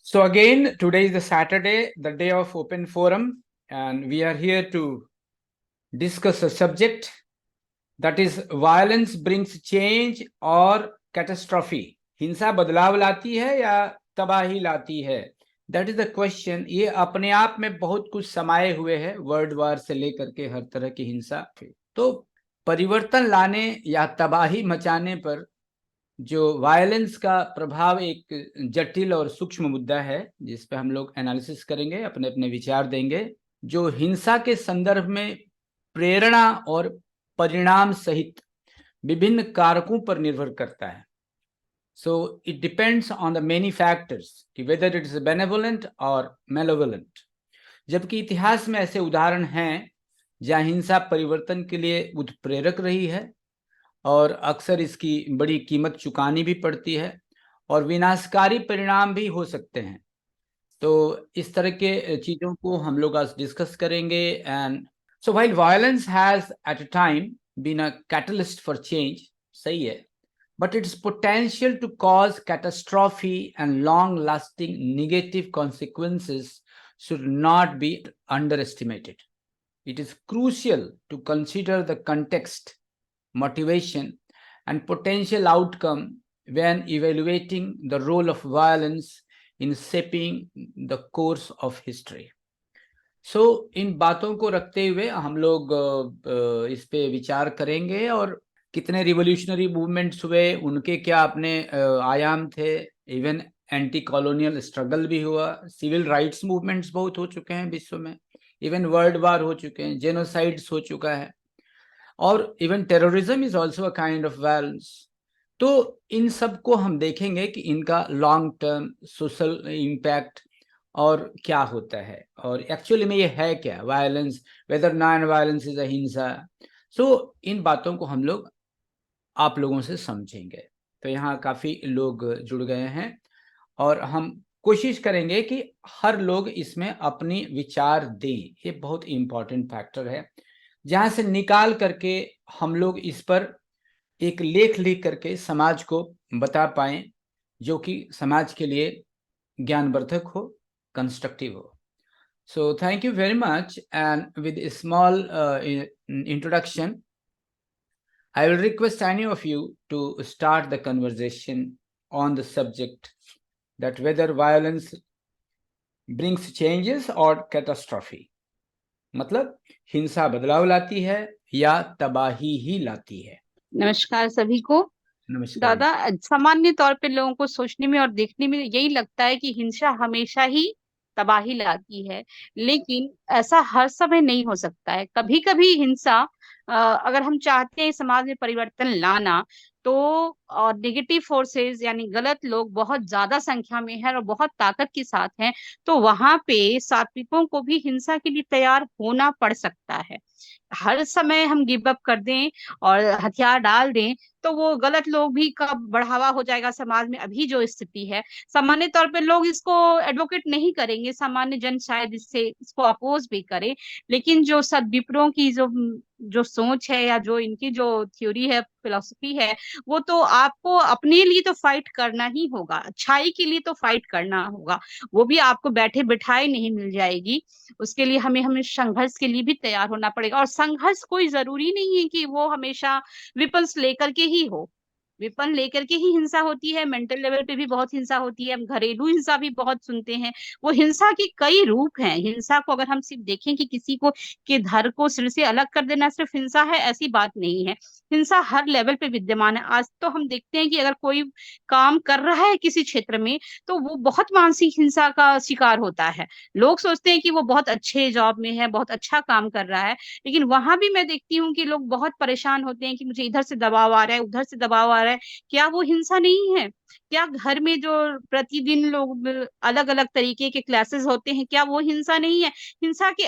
So again, today is the Saturday, the day of open forum, and we are here to discuss a subject that is violence brings change or catastrophe. हिंसा बदलाव लाती है या तबाही लाती है? That is the question. ये अपने आप में बहुत कुछ समाये हुए है, वर्ल्ड वार से लेकर के हर तरह की हिंसा। तो परिवर्तन लाने या तबाही मचाने पर जो वायलेंस का प्रभाव एक जटिल और सूक्ष्म मुद्दा है, जिस पे हम लोग एनालिसिस करेंगे, अपने अपने विचार देंगे। जो हिंसा के संदर्भ में प्रेरणा और परिणाम सहित विभिन्न कारकों पर निर्भर करता है। So it depends on the many factors कि वेदर इट इज बेनेवोलेंट और मेलोवोलेंट। जबकि इतिहास में ऐसे उदाहरण हैं जहां हिंसा परिवर्तन के लिए उत्प्रेरक रही है और अक्सर इसकी बड़ी कीमत चुकानी भी पड़ती है और विनाशकारी परिणाम भी हो सकते हैं। तो इस तरह के चीजों को हम लोग आज डिस्कस करेंगे। And so while violence has at a time been a catalyst for change, सही है, but its potential to cause catastrophe and long lasting negative consequences should not be underestimated. It is crucial to consider the context, motivation, and potential outcome when evaluating the role of violence in shaping the course of history. So, इन बातों को रखते हुए हम लोग इस पे विचार करेंगे और कितने रिवोल्यूशनरी मूवमेंट्स हुए, उनके क्या अपने आयाम थे, इवन एंटी कॉलोनियल स्ट्रगल भी हुआ, सिविल राइट्स मूवमेंट्स बहुत हो चुके हैं विश्व में, इवन वर्ल्ड वार हो चुके हैं, जेनोसाइड्स हो चुका है, और even terrorism is also a kind of violence. तो इन सब को हम देखेंगे कि इनका लॉन्ग टर्म सोशल इम्पैक्ट और क्या होता है, और एक्चुअली में ये है क्या violence, whether non violence is ahimsa. So इन बातों को हम लोग आप लोगों से समझेंगे। तो यहाँ काफी लोग जुड़ गए हैं और हम कोशिश करेंगे कि हर लोग इसमें अपनी विचार दें। ये बहुत इंपॉर्टेंट फैक्टर है, जहां से निकाल करके हम लोग इस पर एक लेख लिख करके समाज को बता पाएं, जो कि समाज के लिए ज्ञानवर्धक हो, कंस्ट्रक्टिव हो। So thank you very much, and with a small introduction, I will request any of you to start the conversation on the subject that whether violence brings changes or catastrophe. मतलब हिंसा बदलाव लाती है या तबाही ही लाती है। नमस्कार सभी को। नमस्कार। दादा, सामान्य तौर पे लोगों को सोचने में और देखने में यही लगता है कि हिंसा हमेशा ही तबाही लाती है, लेकिन ऐसा हर समय नहीं हो सकता है। कभी कभी हिंसा, अगर हम चाहते हैं समाज में परिवर्तन लाना, तो और नेगेटिव फोर्सेस यानी गलत लोग बहुत ज्यादा संख्या में हैं और बहुत ताकत के साथ हैं, तो वहां पे सात्विकों को भी हिंसा के लिए तैयार होना पड़ सकता है। हर समय हम गिव अप कर दें और हथियार डाल दें तो वो गलत लोग भी का बढ़ावा हो जाएगा समाज में। अभी जो स्थिति है, सामान्य तौर पे लोग इसको एडवोकेट नहीं करेंगे, सामान्य जन शायद इसको अपोज भी करे, लेकिन जो सदविप्रों की जो सोच है या जो इनकी जो थ्योरी है, फिलोसफी है, वो तो आपको अपने लिए तो फाइट करना ही होगा, अच्छाई के लिए तो फाइट करना होगा। वो भी आपको बैठे बिठाए नहीं मिल जाएगी। उसके लिए हमें हमें संघर्ष के लिए भी तैयार होना पड़ेगा। और संघर्ष कोई जरूरी नहीं है कि वो हमेशा विपल्स लेकर के ही हो। विपन लेकर के ही हिंसा होती है, मेंटल लेवल पे भी बहुत हिंसा होती है, हम घरेलू हिंसा भी बहुत सुनते हैं। वो हिंसा के कई रूप हैं। हिंसा को अगर हम सिर्फ देखें कि किसी को के धड़ को सिर से अलग कर देना सिर्फ हिंसा है, ऐसी बात नहीं है। हिंसा हर लेवल पे विद्यमान है। आज तो हम देखते हैं कि अगर कोई काम कर रहा है किसी क्षेत्र में, तो वो बहुत मानसिक हिंसा का शिकार होता है। लोग सोचते हैं कि वो बहुत अच्छे जॉब में है, बहुत अच्छा काम कर रहा है, लेकिन वहां भी मैं देखती हूँ कि लोग बहुत परेशान होते हैं कि मुझे इधर से दबाव आ रहा है, उधर से दबाव आ रहा है। क्या वो हिंसा नहीं है? क्या घर में जो प्रतिदिन लोग अलग अलग तरीके के क्लासेस होते हैं, क्या वो हिंसा नहीं है? हिंसा के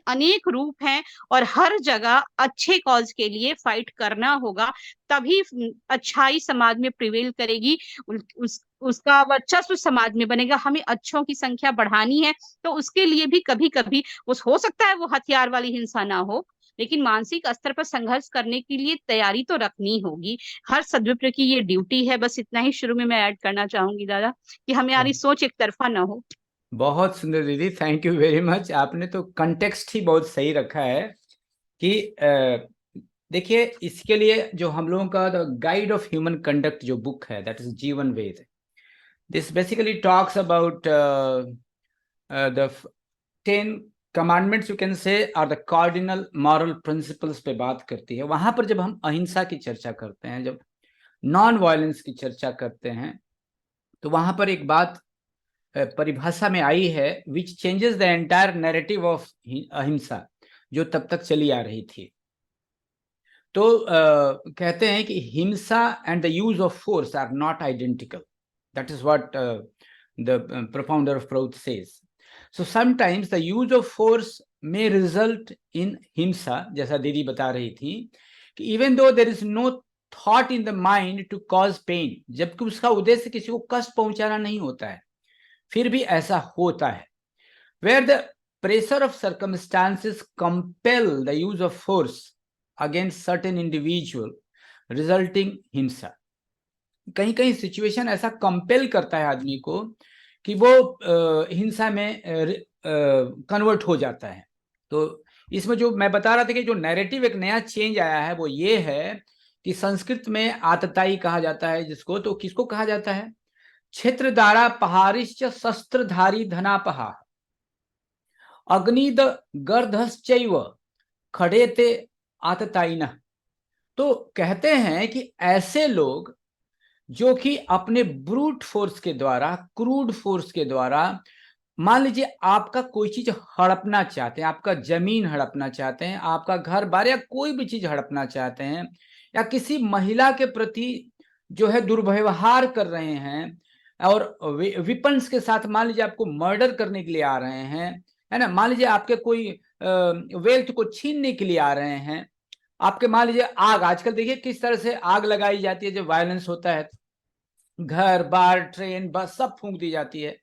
अनेक रूप हैं और हर जगह अच्छे कॉज के लिए फाइट करना होगा, तभी अच्छाई समाज में प्रिवेल करेगी, उसका वर्चस्व समाज में बनेगा। हमें अच्छों की संख्या बढ़ानी है, तो उसके लिए भी कभी कभी उस हो सकता है वो हथियार वाली हिंसा ना हो, लेकिन मानसिक स्तर पर संघर्ष करने के लिए तैयारी तो रखनी होगी। हर सदविप्र की ये ड्यूटी है। बस इतना ही शुरू में मैं ऐड करना चाहूंगी दादा, कि हमारी सोच एक तरफा ना हो। बहुत सुंदर दीदी, थैंक यू वेरी मच। आपने तो कंटेक्स्ट ही बहुत सही रखा है कि देखिए, इसके लिए जो हम लोगों का the guide of human conduct जो बुक है, that is Jivan Veda, this basically talks about the 10 commandments, you can say, और द कार्डिनल मॉरल प्रिंसिपल्स पे बात करती है। वहां पर जब हम अहिंसा की चर्चा करते हैं, जब नॉन वायलेंस की चर्चा करते हैं, तो वहां पर एक बात परिभाषा में आई है, विच changes the entire narrative of अहिंसा, जो तब तक चली आ रही थी। तो कहते हैं कि हिंसा and the use of force are not identical, that is what the propounder of Prout says. So sometimes the use of force may result in हिंसा, जैसा दीदी बता रही थी कि even though there is no thought in the mind to cause pain, जबकि उसका उद्देश्य किसी को कष्ट पहुंचाना नहीं होता है, फिर भी ऐसा होता है। Where the pressure of circumstances compel the use of force against certain individual, resulting हिंसा। कहीं कहीं सिचुएशन ऐसा कंपेल करता है आदमी को कि वो हिंसा में कन्वर्ट हो जाता है। तो इसमें जो मैं बता रहा था कि जो नैरेटिव एक नया चेंज आया है वो ये है कि संस्कृत में आतताई कहा जाता है जिसको, तो किसको कहा जाता है? क्षेत्रधारा पहारिश्च शस्त्रधारी धनापहा अग्निद गर्धश्चैव खड़ेते आतताइनः। तो कहते हैं कि ऐसे लोग जो कि अपने ब्रूट फोर्स के द्वारा, क्रूड फोर्स के द्वारा, मान लीजिए आपका कोई चीज हड़पना चाहते हैं, आपका जमीन हड़पना चाहते हैं, आपका घर बार, या कोई भी चीज हड़पना चाहते हैं, या किसी महिला के प्रति जो है दुर्व्यवहार कर रहे हैं, और विपन्स के साथ मान लीजिए आपको मर्डर करने के लिए आ रहे हैं, है ना, मान लीजिए आपके कोई वेल्थ को छीनने के लिए आ रहे हैं, आपके मान लीजिए आग, आजकल देखिए किस तरह से आग लगाई जाती है जब वायलेंस होता है, घर बार ट्रेन बस सब फूंक दी जाती है,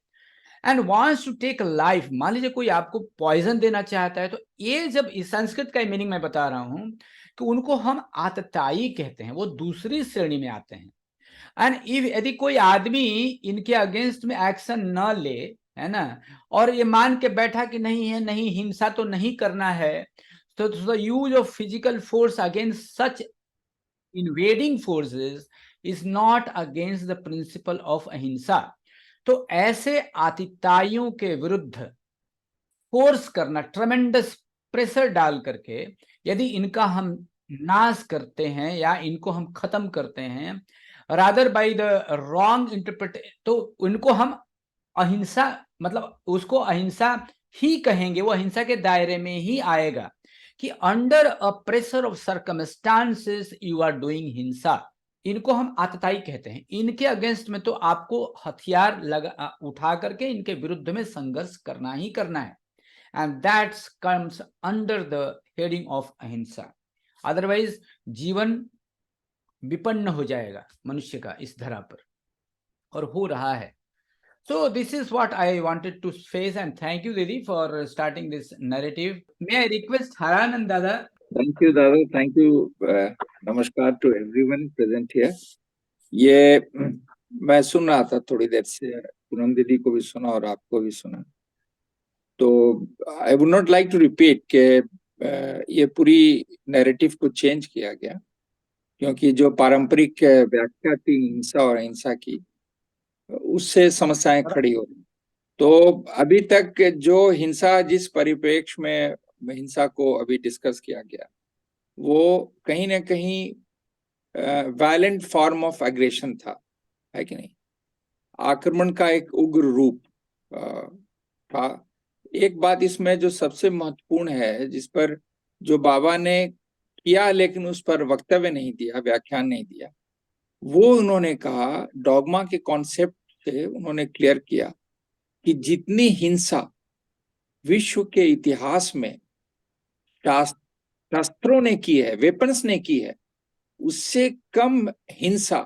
and wants to take life, मान लीजिए कोई आपको पॉइजन देना चाहता है, तो ये जब इस संस्कृत का मीनिंग मैं बता रहा हूं कि उनको हम आतताई कहते हैं, वो दूसरी श्रेणी में आते हैं। एंड इफ यदि कोई आदमी इनके अगेंस्ट में एक्शन न ले, है ना, और ये मान के बैठा कि नहीं है, नहीं हिंसा तो नहीं करना है, तो the use of physical force against such invading forces is not against the principle of अहिंसा। तो ऐसे आतिताइयों के विरुद्ध फोर्स करना, ट्रमेंडस प्रेशर डाल करके यदि इनका हम नाश करते हैं या इनको हम खत्म करते हैं, rather by the wrong interpret, तो उनको हम अहिंसा, मतलब उसको अहिंसा ही कहेंगे, वो अहिंसा के दायरे में ही आएगा कि under a pressure of circumstances you are doing himsa. इनको हम आतताई कहते हैं। इनके अगेंस्ट में तो आपको हथियार लगा उठा करके इनके विरुद्ध में संघर्ष करना ही करना है, and that comes under the heading of अहिंसा। अदरवाइज जीवन विपन्न हो जाएगा मनुष्य का इस धरा पर, और हो रहा है। So this is what I wanted to face, and thank you Didi for starting this narrative. May I request Haranand Dada? Thank you, Dada. Thank you. Namaskar to everyone present here. ये मैं सुन रहा था थोड़ी देर से, पूनम दीदी को भी सुना और आपको भी सुना, तो I would not like to repeat के ये पूरी नैरेटिव को चेंज किया गया, क्योंकि जो पारंपरिक व्याख्या थी हिंसा और अहिंसा की, उससे समस्याएं खड़ी हो रही। तो अभी तक जो हिंसा, जिस परिप्रेक्ष्य में हिंसा को अभी डिस्कस किया गया, वो कहीं ना कहीं वायलेंट फॉर्म ऑफ एग्रेशन था, है कि नहीं? आक्रमण का एक उग्र रूप था। एक बात इसमें जो सबसे महत्वपूर्ण है, जिस पर जो बाबा ने किया लेकिन उस पर वक्तव्य नहीं दिया, व्याख्यान नहीं दिया, वो उन्होंने कहा, डॉगमा के कॉन्सेप्ट से उन्होंने क्लियर किया कि जितनी हिंसा विश्व के इतिहास में शास्त्रों ने की है, वेपन्स ने की है, उससे कम हिंसा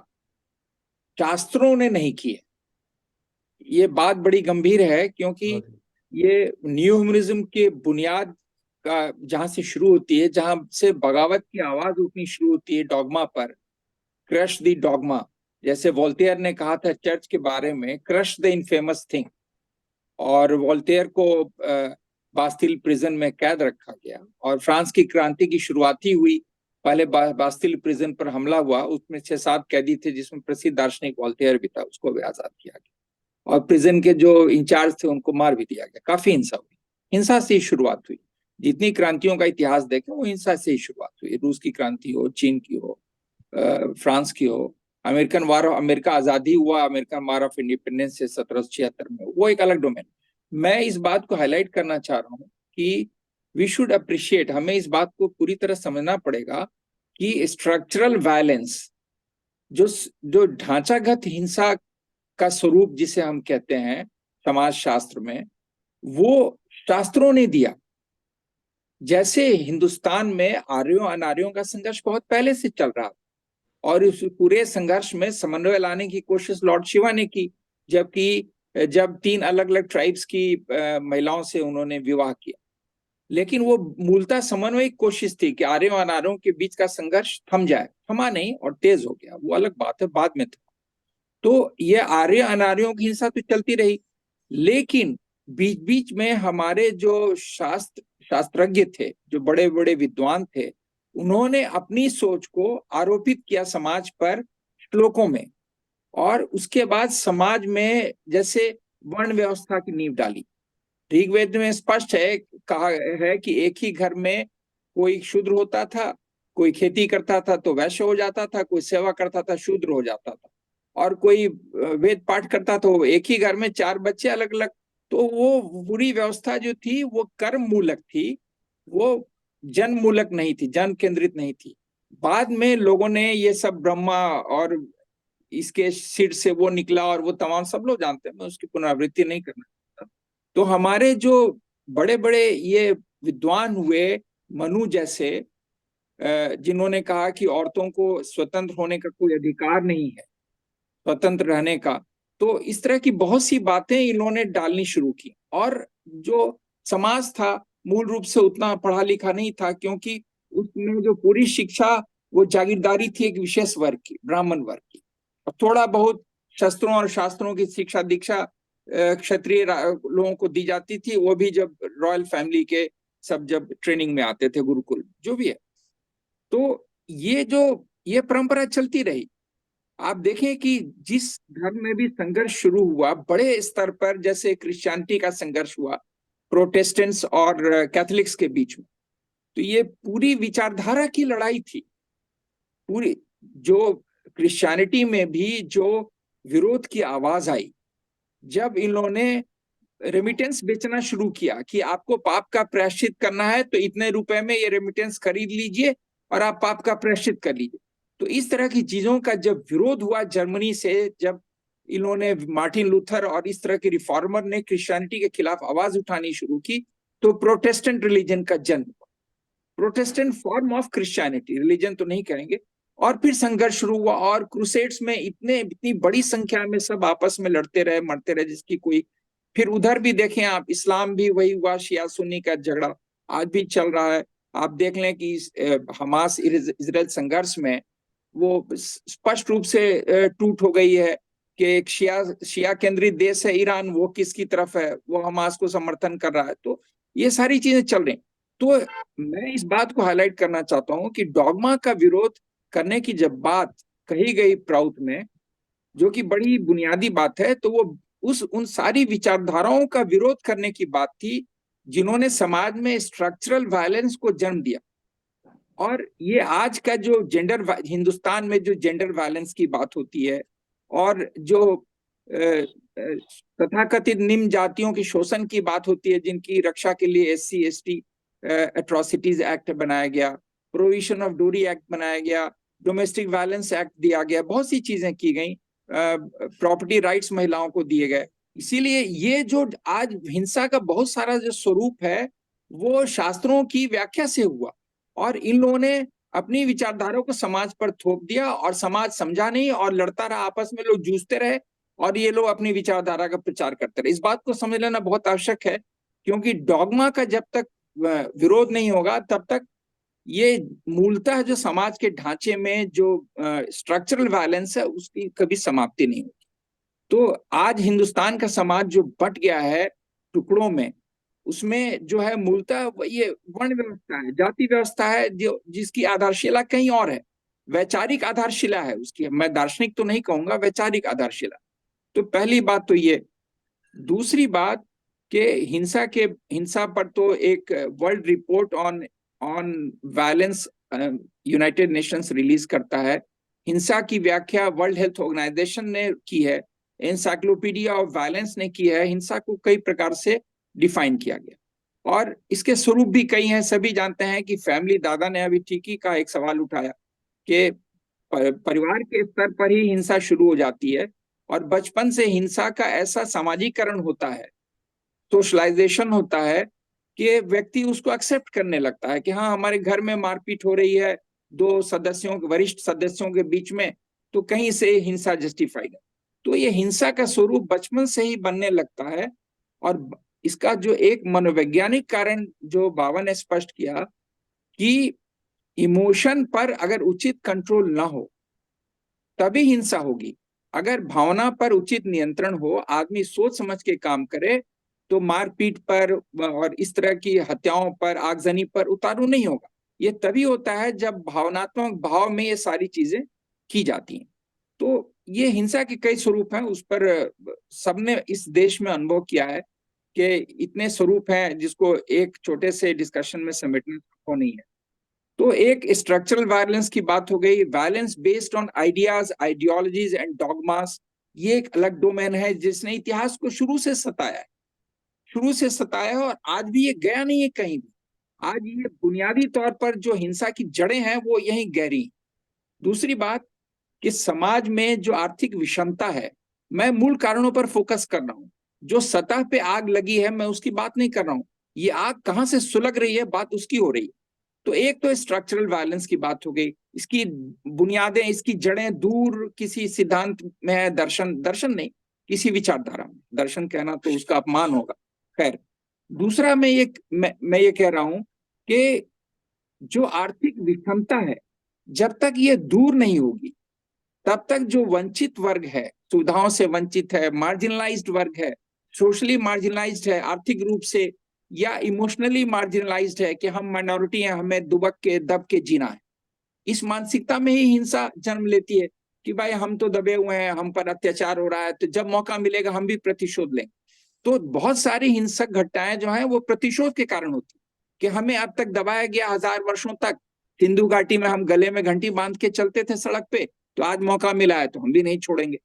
शास्त्रों ने नहीं की है। ये बात बड़ी गंभीर है, क्योंकि ये न्यू ह्यूमनिज्म के बुनियाद का जहां से शुरू होती है, जहां से बगावत की आवाज उठनी शुरू होती है डॉगमा पर, क्रश द डॉगमा। जैसे वोल्टेयर ने कहा था चर्च के बारे में, क्रश द इनफेमस थिंग। और वोल्टेयर को बास्तिल प्रिजन में कैद रखा गया और फ्रांस की क्रांति की शुरुआत ही हुई। पहले बास्तिल प्रिजन पर हमला हुआ, उसमें 6-7 कैदी थे, जिसमें प्रसिद्ध दार्शनिक वोल्टेयर भी था, उसको भी आजाद किया गया। और प्रिजन के जो इंचार्ज थे उनको मार भी दिया गया। काफी हिंसा हुई, हिंसा से ही शुरुआत हुई। जितनी क्रांतियों का इतिहास देखें वो हिंसा से ही शुरुआत हुई। रूस की क्रांति हो, चीन की हो, फ्रांस की हो, अमेरिकन वार, अमेरिका आजादी हुआ, अमेरिकन वार ऑफ इंडिपेंडेंस से 1776 में, वो एक अलग डोमेन। मैं इस बात को हाईलाइट करना चाह रहा हूँ कि वी शुड अप्रिशिएट, हमें इस बात को पूरी तरह समझना पड़ेगा कि स्ट्रक्चरल वायलेंस, जो ढांचागत हिंसा का स्वरूप जिसे हम कहते हैं समाज शास्त्र में, वो शास्त्रों ने दिया। जैसे हिंदुस्तान में आर्यों अनार्यों का संघर्ष बहुत पहले से चल रहा, और इस पूरे संघर्ष में समन्वय लाने की कोशिश लॉर्ड शिवा ने की, जबकि जब 3 अलग अलग ट्राइब्स की महिलाओं से उन्होंने विवाह किया। लेकिन वो मूलतः समन्वय की कोशिश थी कि आर्यों अनार्यों के बीच का संघर्ष थम जाए, थमा नहीं और तेज हो गया, वो अलग बात है, बाद में था। तो ये आर्य अनार्यों की हिंसा तो चलती रही, लेकिन बीच बीच में हमारे जो शास्त्रज्ञ थे, जो बड़े बड़े विद्वान थे, उन्होंने अपनी सोच को आरोपित किया समाज पर श्लोकों में, और उसके बाद समाज में जैसे वर्ण व्यवस्था की नींव डाली। ऋग्वेद में स्पष्ट है, कहा है कि एक ही घर में कोई शूद्र होता था, कोई खेती करता था तो वैश्य हो जाता था, कोई सेवा करता था शूद्र हो जाता था, और कोई वेद पाठ करता तो एक ही घर में 4 बच्चे अलग अलग। तो वो पूरी व्यवस्था जो थी वो कर्म मूलक थी, वो जन मूलक नहीं थी, जन केंद्रित नहीं थी। बाद में लोगों ने ये सब ब्रह्मा और इसके सिर से वो निकला, और वो तमाम सब लोग जानते हैं, मैं उसकी पुनरावृत्ति नहीं करना चाहता। तो हमारे जो बड़े बड़े ये विद्वान हुए, मनु जैसे, जिन्होंने कहा कि औरतों को स्वतंत्र होने का कोई अधिकार नहीं है, स्वतंत्र रहने का, तो इस तरह की बहुत सी बातें इन्होंने डालनी शुरू की। और जो समाज था मूल रूप से उतना पढ़ा लिखा नहीं था, क्योंकि उसमें जो पूरी शिक्षा वो जागीरदारी थी एक विशेष वर्ग की, ब्राह्मण वर्ग की, और थोड़ा बहुत शस्त्रों और शास्त्रों की शिक्षा दीक्षा क्षत्रिय लोगों को दी जाती थी, वो भी जब रॉयल फैमिली के सब जब ट्रेनिंग में आते थे, गुरुकुल जो भी है। तो ये परंपरा चलती रही। आप देखें कि जिस धर्म में भी संघर्ष शुरू हुआ बड़े स्तर पर, जैसे क्रिश्चियनिटी का संघर्ष हुआ प्रोटेस्टेंट्स और कैथोलिक्स के बीच में, तो ये पूरी विचारधारा की लड़ाई थी। पूरी जो क्रिश्चियनिटी में भी जो विरोध की आवाज आई, जब इन्होंने रेमिटेंस बेचना शुरू किया कि आपको पाप का प्रायश्चित करना है तो इतने रुपए में ये रेमिटेंस खरीद लीजिए और आप पाप का प्रायश्चित कर लीजिए। तो इस तरह की चीजों का जब विरोध हुआ जर्मनी से, जब इन्होंने मार्टिन लूथर और इस तरह के रिफॉर्मर ने क्रिश्चियनिटी के खिलाफ आवाज उठानी शुरू की, तो प्रोटेस्टेंट रिलीजन का जन्म हुआ, Protestant form of Christianity, religion तो नहीं कहेंगे। और फिर संघर्ष शुरू हुआ, और क्रूसेड्स में इतनी बड़ी संख्या में सब आपस में लड़ते रहे, मरते रहे, जिसकी कोई। फिर उधर भी देखें आप, इस्लाम भी वही हुआ, शिया सुन्नी का झगड़ा आज भी चल रहा है। आप देख लें कि हमास इजराइल संघर्ष में वो स्पष्ट रूप से टूट हो गई है कि एक शिया केंद्रित देश है ईरान, वो किसकी तरफ है, वो हमास को समर्थन कर रहा है। तो ये सारी चीजें चल रही। तो मैं इस बात को हाईलाइट करना चाहता हूं कि डॉगमा का विरोध करने की जब बात कही गई प्राउथ में, जो कि बड़ी बुनियादी बात है, तो वो उन सारी विचारधाराओं का विरोध करने की बात थी जिन्होंने समाज में स्ट्रक्चरल वायलेंस को जन्म दिया। और ये आज का जो हिंदुस्तान में जो जेंडर वायलेंस की बात होती है, और जो तथाकथित निम्न जातियों की शोषण की बात होती है, जिनकी रक्षा के लिए SC ST एट्रोसिटीज एक्ट बनाया गया, प्रोविजन ऑफ डोरी एक्ट बनाया गया, डोमेस्टिक वायलेंस एक्ट दिया गया, बहुत सी चीजें की गई, प्रॉपर्टी राइट्स महिलाओं को दिए गए। इसीलिए ये जो आज हिंसा का बहुत सारा जो स्वरूप है वो शास्त्रों की व्याख्या से हुआ, और इन लोगों ने अपनी विचारधारा को समाज पर थोप दिया, और समाज समझा नहीं और लड़ता रहा, आपस में लोग जूझते रहे, और ये लोग अपनी विचारधारा का प्रचार करते रहे। इस बात को समझ लेना बहुत आवश्यक है, क्योंकि डॉगमा का जब तक विरोध नहीं होगा तब तक ये मूलतः जो समाज के ढांचे में जो स्ट्रक्चरल वायलेंस है उसकी कभी समाप्ति नहीं होगी। तो आज हिंदुस्तान का समाज जो बट गया है टुकड़ों में, उसमें जो है मूलतः ये वर्ण व्यवस्था है, जाति व्यवस्था है, जो जिसकी आधारशिला कहीं और है, वैचारिक आधारशिला है उसकी। मैं दार्शनिक तो नहीं कहूंगा, वैचारिक आधारशिला। तो पहली बात तो ये। दूसरी बात कि हिंसा पर तो एक world report on on violence United Nations release करता है। हिंसा की व्याख्या वर्ल्ड हेल्थ ऑर्गेनाइजेशन ने की है, एनसाइक्लोपीडिया ऑफ वायलेंस ने की है। हिंसा को कई प्रकार से डिफाइन किया गया और इसके स्वरूप भी कई हैं। सभी जानते हैं कि फैमिली, दादा ने अभी ठीक ही का एक सवाल उठाया कि परिवार के स्तर पर ही हिंसा शुरू हो जाती है और बचपन से हिंसा का ऐसा सामाजिकरण होता है, सोशलाइजेशन होता है कि व्यक्ति उसको एक्सेप्ट करने लगता है कि हाँ, हमारे घर में मारपीट हो रही है दो सदस्यों, वरिष्ठ सदस्यों के बीच में, तो कहीं से हिंसा जस्टिफाइड है। तो ये हिंसा का स्वरूप बचपन से ही बनने लगता है। और इसका जो एक मनोवैज्ञानिक कारण जो बाबा ने स्पष्ट किया कि इमोशन पर अगर उचित कंट्रोल ना हो तभी हिंसा होगी। अगर भावना पर उचित नियंत्रण हो, आदमी सोच समझ के काम करे, तो मारपीट पर और इस तरह की हत्याओं पर, आगजनी पर उतारू नहीं होगा। ये तभी होता है जब भावनात्मक भाव में ये सारी चीजें की जाती हैं। तो ये हिंसा के कई स्वरूप हैं, उस पर सबने इस देश में अनुभव किया है कि इतने स्वरूप हैं जिसको एक छोटे से डिस्कशन में समेटना संभव नहीं है। तो एक स्ट्रक्चरल वायलेंस की बात हो गई। Violence based on ideas, ideologies and dogmas, ये एक अलग डोमेन है जिसने इतिहास को शुरू से सताया है और आज भी ये गया नहीं है कहीं भी। आज ये बुनियादी तौर पर जो हिंसा की जड़ें हैं वो यहीं गहरी। दूसरी बात कि समाज में जो आर्थिक विषमता है, मैं मूल कारणों पर फोकस कर रहा हूं। जो सतह पे आग लगी है मैं उसकी बात नहीं कर रहा हूं, ये आग कहां से सुलग रही है बात उसकी हो रही है। तो एक तो स्ट्रक्चरल वायलेंस की बात हो गई, इसकी बुनियादें, इसकी जड़ें दूर किसी सिद्धांत में है, दर्शन नहीं, किसी विचारधारा में। दर्शन कहना तो उसका अपमान होगा। खैर, दूसरा मैं ये कह रहा हूं कि जो आर्थिक विषमता है, जब तक ये दूर नहीं होगी तब तक जो वंचित वर्ग है, सुविधाओं से वंचित है, मार्जिनलाइज्ड वर्ग है, सोशली मार्जिनलाइज्ड है, आर्थिक रूप से या इमोशनली मार्जिनलाइज्ड है कि हम माइनॉरिटी हैं, हमें दुबक के दब के जीना है, इस मानसिकता में ही हिंसा जन्म लेती है कि भाई हम तो दबे हुए हैं, हम पर अत्याचार हो रहा है, तो जब मौका मिलेगा हम भी प्रतिशोध लें। तो बहुत सारी हिंसक घटनाएं जो हैं वो प्रतिशोध के कारण होती कि हमें अब तक दबाया गया 1000 वर्षों तक। सिंधु घाटी में हम गले में घंटी बांध के चलते थे सड़क पे, तो आज मौका मिला है तो हम भी नहीं छोड़ेंगे।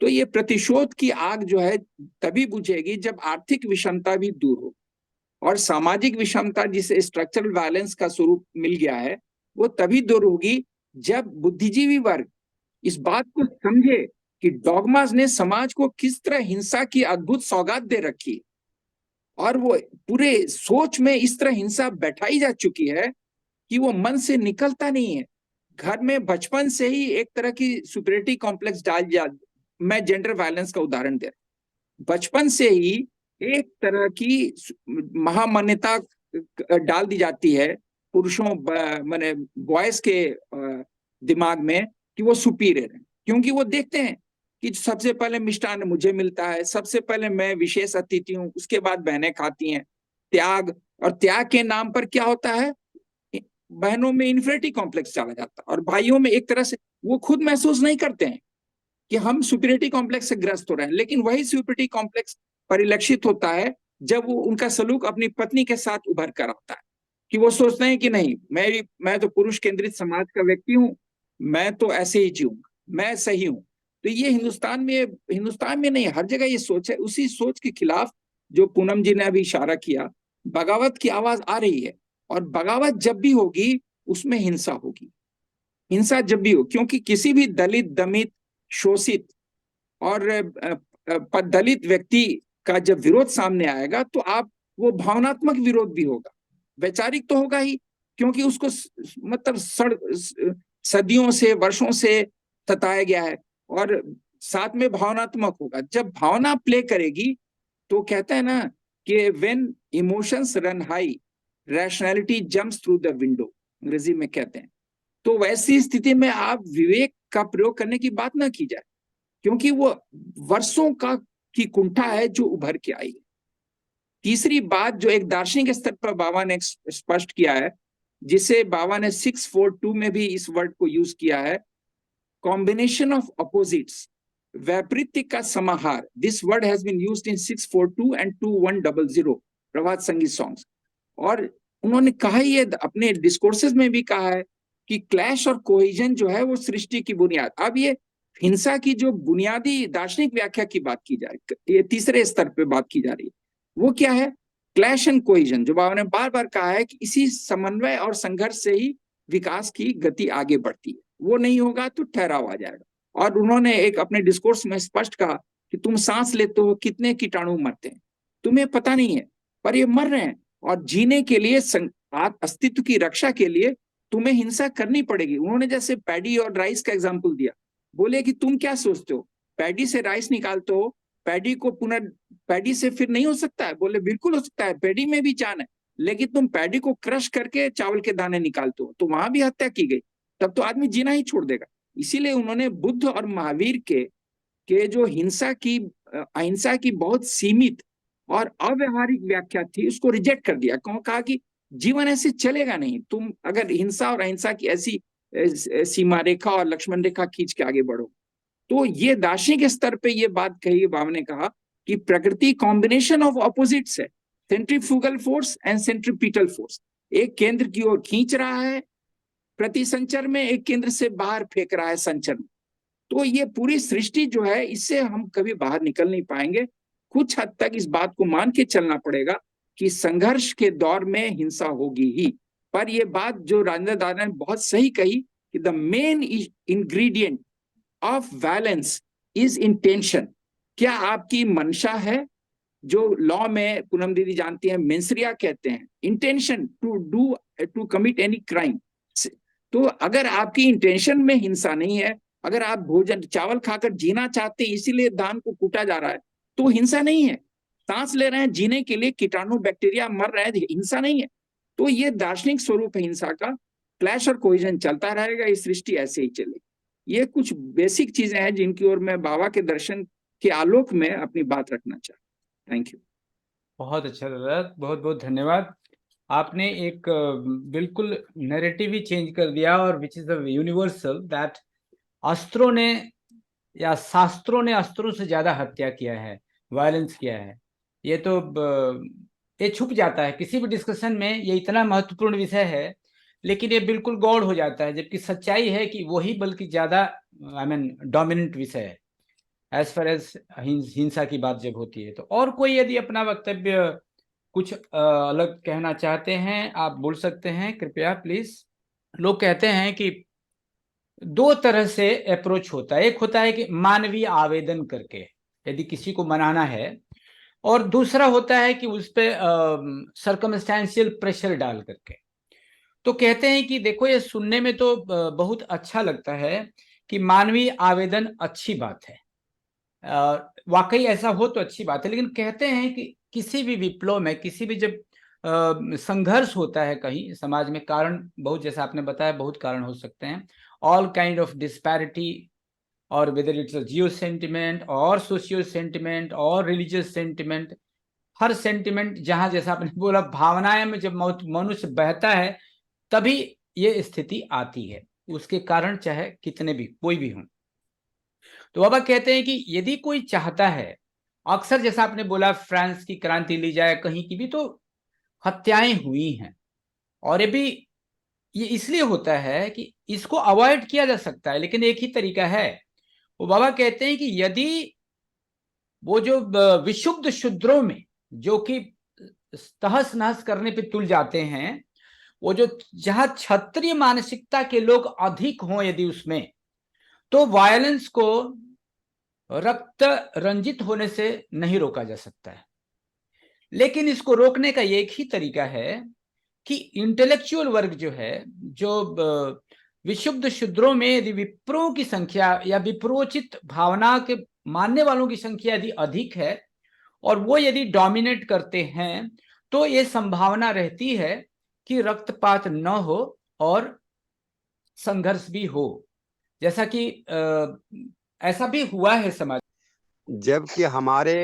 तो ये प्रतिशोध की आग जो है तभी बुझेगी जब आर्थिक विषमता भी दूर हो और सामाजिक विषमता, जिसे स्ट्रक्चरल वायलेंस का स्वरूप मिल गया है, वो तभी दूर होगी जब बुद्धिजीवी वर्ग इस बात को समझे कि डॉगमास ने समाज को किस तरह हिंसा की अद्भुत सौगात दे रखी और वो पूरे सोच में इस तरह हिंसा बैठाई जा चुकी है कि वो मन से निकलता नहीं है। घर में बचपन से ही एक तरह की सुपीरियरिटी कॉम्प्लेक्स डाल दिया। मैं जेंडर वायलेंस का उदाहरण दे रहा हूं। बचपन से ही एक तरह की महामान्यता डाल दी जाती है पुरुषों, माने बॉयज के दिमाग में कि वो सुपीरियर है, क्योंकि वो देखते हैं कि सबसे पहले मिष्टान मुझे मिलता है, सबसे पहले मैं विशेष अतिथि हूँ, उसके बाद बहनें खाती हैं। त्याग, और त्याग के नाम पर क्या होता है, बहनों में इन्फिनिटी कॉम्प्लेक्स चला जाता है और भाइयों में एक तरह से वो खुद महसूस नहीं करते हैं कि हम सुपीरियरिटी कॉम्प्लेक्स से ग्रस्त हो रहे हैं, लेकिन वही सुपीरियरिटी कॉम्प्लेक्स परिलक्षित होता है जब वो उनका सलूक अपनी पत्नी के साथ उभर कर आता है कि वो सोचते हैं कि नहीं, मैं तो पुरुष केंद्रित समाज का व्यक्ति हूं, मैं तो ऐसे ही जीऊंगा, मैं सही हूं। तो ये हिंदुस्तान में नहीं, हर जगह ये सोच है। उसी सोच के खिलाफ जो पूनम जी ने अभी इशारा किया, बगावत की आवाज आ रही है और बगावत जब भी होगी उसमें हिंसा होगी। हिंसा जब भी हो, क्योंकि किसी भी दलित, दमित, शोषित और दलित व्यक्ति का जब विरोध सामने आएगा तो वो भावनात्मक विरोध भी होगा, वैचारिक तो होगा ही, क्योंकि उसको मतलब सदियों से, वर्षों से सताया गया है, और साथ में भावनात्मक होगा। जब भावना प्ले करेगी तो कहते हैं ना कि when emotions run high rationality jumps through the window, Angrezi में कहते हैं। तो वैसी स्थिति में आप विवेक का प्रयोग करने की बात ना की जाए, क्योंकि वो वर्षों का की कुंठा है जो उभर के आई है। तीसरी बात जो एक दार्शनिक स्तर पर बाबा ने स्पष्ट किया है, जिसे बाबा ने 642 में भी इस वर्ड को यूज किया है, कॉम्बिनेशन ऑफ अपोजिट्स, वैपरीत्य का समाहार। This word has been used in 642 and 2100 Prabhat Sangeet songs. और उन्होंने कहा, ये अपने डिस्कोर्सेस में भी कहा है कि क्लैश और कोहिजन जो है वो सृष्टि की बुनियाद। अब ये हिंसा की जो बुनियादी दार्शनिक व्याख्या की बात की जा रही है, ये तीसरे स्तर पे बात की जा रही है, वो क्या है? क्लैश एंड कोहिजन, जो बाबा ने बार बार कहा है कि इसी समन्वय और संघर्ष से ही विकास की गति आगे बढ़ती है। वो नहीं होगा तो ठहराव आ जाएगा। और उन्होंने एक अपने डिस्कोर्स में स्पष्ट कहा कि तुम सांस लेते हो, कितने कीटाणु मरते हैं, तुम्हें पता नहीं है, पर ये मर रहे हैं। और जीने के लिए, अस्तित्व की रक्षा के लिए तुम्हें हिंसा करनी पड़ेगी। उन्होंने जैसे पैडी और राइस का एग्जाम्पल दिया, बोले कि तुम क्या सोचते हो, पैडी से राइस निकालते हो, पैडी को पैडी से फिर नहीं हो सकता है? बोले बिल्कुल हो सकता है, पैडी में भी जान है, लेकिन तुम पैडी को क्रश करके चावल के दाने निकालते हो तो वहां भी हत्या की गई, तब तो आदमी जीना ही छोड़ देगा। इसीलिए उन्होंने बुद्ध और महावीर के जो अहिंसा की बहुत सीमित और अव्यवहारिक व्याख्या थी, उसको रिजेक्ट कर दिया। कहा कि जीवन ऐसे चलेगा नहीं, तुम अगर हिंसा और अहिंसा की ऐसी सीमा रेखा और लक्ष्मण रेखा खींच के आगे बढ़ो। तो ये दार्शनिक स्तर पे ये बात कही, बाबा ने कहा कि प्रकृति कॉम्बिनेशन ऑफ ऑपोजिट्स है, centrifugal force and centripetal force. एक केंद्र की ओर खींच रहा है प्रति संचर में, एक केंद्र से बाहर फेंक रहा है संचर में। तो ये पूरी सृष्टि जो है, इससे हम कभी बाहर निकल नहीं पाएंगे। कुछ हद तक इस बात को मान के चलना पड़ेगा कि संघर्ष के दौर में हिंसा होगी ही। पर ये बात जो राजेंद्र दादा ने बहुत सही कही कि the main ingredient of violence is intention. क्या आपकी मंशा है, जो लॉ में पूनम दीदी जानती हैं मेंसरिया कहते हैं, intention to commit any crime. तो अगर आपकी इंटेंशन में हिंसा नहीं है, अगर आप चावल खाकर जीना चाहते हैं इसीलिए धान को कूटा जा रहा है, तो हिंसा नहीं है। सांस ले रहे हैं जीने के लिए, कीटाणु बैक्टीरिया मर रहे हैं, हिंसा नहीं है। तो ये दार्शनिक स्वरूप है हिंसा का। क्लैश और कोहिजन चलता रहेगा, ये सृष्टि ऐसे ही चलेगी। ये कुछ बेसिक चीजें हैं जिनकी ओर मैं बाबा के दर्शन के आलोक में अपनी बात रखना चाहता। Thank you. बहुत अच्छा दादा, बहुत बहुत धन्यवाद। आपने एक बिल्कुल नैरेटिव ही चेंज कर दिया, और which is the universal that अस्त्रों ने या शास्त्रों ने अस्त्रों से ज्यादा हत्या किया है, वायलेंस किया है। ये तो ये छुप जाता है किसी भी डिस्कशन में, ये इतना महत्वपूर्ण विषय है, लेकिन ये बिल्कुल गौड़ हो जाता है, जबकि सच्चाई है कि वही बल्कि ज्यादा डोमिनेंट विषय है एज फार एज हिंसा की बात जब होती है। तो और कोई यदि अपना वक्तव्य कुछ अलग कहना चाहते हैं, आप बोल सकते हैं, कृपया प्लीज। लोग कहते हैं कि दो तरह से अप्रोच होता है, एक होता है कि मानवीय आवेदन करके यदि किसी को मनाना है, और दूसरा होता है कि उस पर सर्कमस्टेंशियल प्रेशर डाल करके। तो कहते हैं कि देखो, ये सुनने में तो बहुत अच्छा लगता है कि मानवीय आवेदन अच्छी बात है, वाकई ऐसा हो तो अच्छी बात है, लेकिन कहते हैं कि किसी भी विप्लव में, किसी भी जब संघर्ष होता है कहीं समाज में, कारण बहुत, जैसा आपने बताया, बहुत कारण हो सकते हैं, ऑल काइंड ऑफ डिस्पैरिटी, और वेदर इट्स जियो सेंटिमेंट और सोशियो सेंटिमेंट और रिलीजियस सेंटिमेंट, हर सेंटिमेंट जहां, जैसा आपने बोला, भावनाएं में जब मनुष्य बहता है तभी ये स्थिति आती है, उसके कारण चाहे कितने भी कोई भी हो। तो बाबा कहते हैं कि यदि कोई चाहता है, अक्सर जैसा आपने बोला फ्रांस की क्रांति ली जाए, कहीं की भी, तो हत्याएं हुई हैं, और ये इसलिए होता है कि इसको अवॉइड किया जा सकता है, लेकिन एक ही तरीका है। वो बाबा कहते हैं कि यदि वो जो विशुद्ध शूद्रों में, जो कि तहस नहस करने पे तुल जाते हैं, वो जो जहां क्षत्रिय मानसिकता के लोग अधिक हों यदि उसमें, तो वायलेंस को रक्त रंजित होने से नहीं रोका जा सकता है। लेकिन इसको रोकने का एक ही तरीका है कि इंटेलेक्चुअल वर्ग जो है, जो विशुद्ध शूद्रों में यदि विप्रों की संख्या या विप्रोचित भावना के मानने वालों की संख्या यदि अधिक है, और वो यदि डोमिनेट करते हैं, तो ये संभावना रहती है कि रक्तपात न हो और संघर्ष भी हो, जैसा कि ऐसा भी हुआ है समाज। जबकि हमारे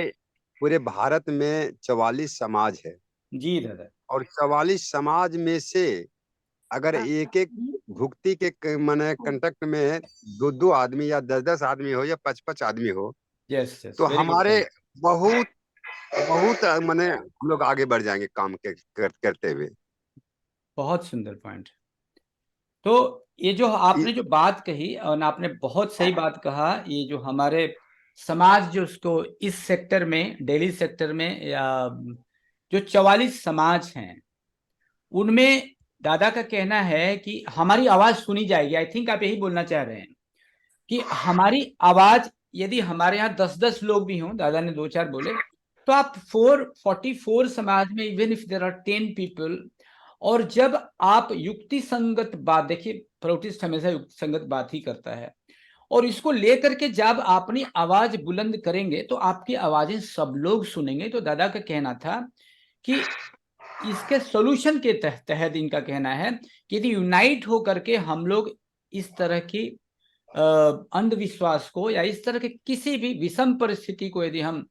पूरे भारत में 44 समाज है जी दादा। और 44 समाज में से अगर एक एक भुक्ति के माने कंटेक्ट में 2-2 आदमी या 10-10 आदमी हो या 5-5 आदमी हो, यस यस, तो वेरी गुड। हमारे बहुत बहुत माने हम लोग आगे बढ़ जाएंगे काम करते हुए। बहुत सुंदर पॉइंट। तो ये जो आपने जो बात कही, और आपने बहुत सही बात कहा, ये जो हमारे समाज जो उसको इस सेक्टर में, दिल्ली सेक्टर में, या जो 44 समाज हैं, उनमें दादा का कहना है कि हमारी आवाज सुनी जाएगी। आई थिंक आप यही बोलना चाह रहे हैं कि हमारी आवाज, यदि हमारे यहाँ 10-10 लोग भी हों, दादा ने 2-4 बोले, तो आप 444 समाज में, even if there are 10 people, और जब आप युक्ति संगत बात, देखिए प्रोटिस्ट हमेशा युक्ति संगत बात ही करता है, और इसको लेकर के जब अपनी आवाज बुलंद करेंगे तो आपकी आवाजें सब लोग सुनेंगे। तो दादा का कहना था कि इसके सॉल्यूशन के तहत इनका कहना है कि यदि यूनाइट होकर के हम लोग इस तरह की अंधविश्वास को या इस तरह के किसी भी विषम परिस्थिति को यदि हम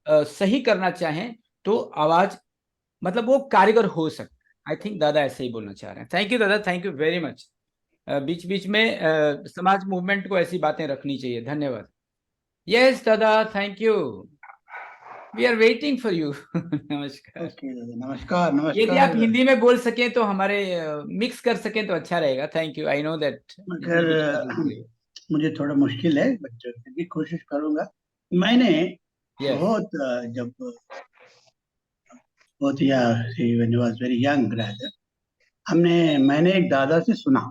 सही करना चाहें तो आवाज, मतलब वो कारगर हो सकता है। आई थिंक दादा ऐसे ही बोलना चाह रहे हैं। थैंक यू दादा, थैंक यू वेरी मच। बीच बीच में समाज मूवमेंट को ऐसी बातें रखनी चाहिए। धन्यवाद। यस दादा, thank you, we are waiting for you. नमस्कार। ओके नमस्कार यदि आप नमस्कार। हिंदी में बोल सकें तो हमारे मिक्स कर सकें तो अच्छा रहेगा। Thank you, I know that मगर मुझे थोड़ा मुश्किल है, बच्चों की भी कोशिश करूंगा। मैंने बहुत जब बहुत ही when I was very young rather, मैंने एक दादा से सुना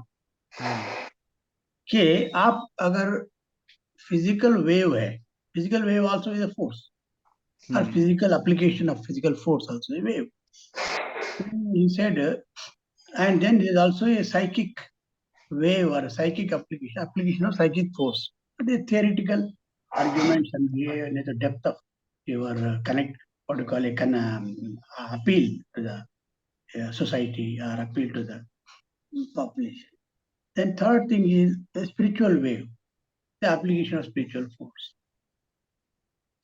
कि आप अगर फिजिकल वेव है, physical wave also is a force, or physical application of physical force also a wave. He said, and then there is also a psychic wave or a psychic application of psychic force. But the theoretical arguments and the depth of your what you call appeal to the society or appeal to the population. Then third thing is the spiritual wave, the application of spiritual force.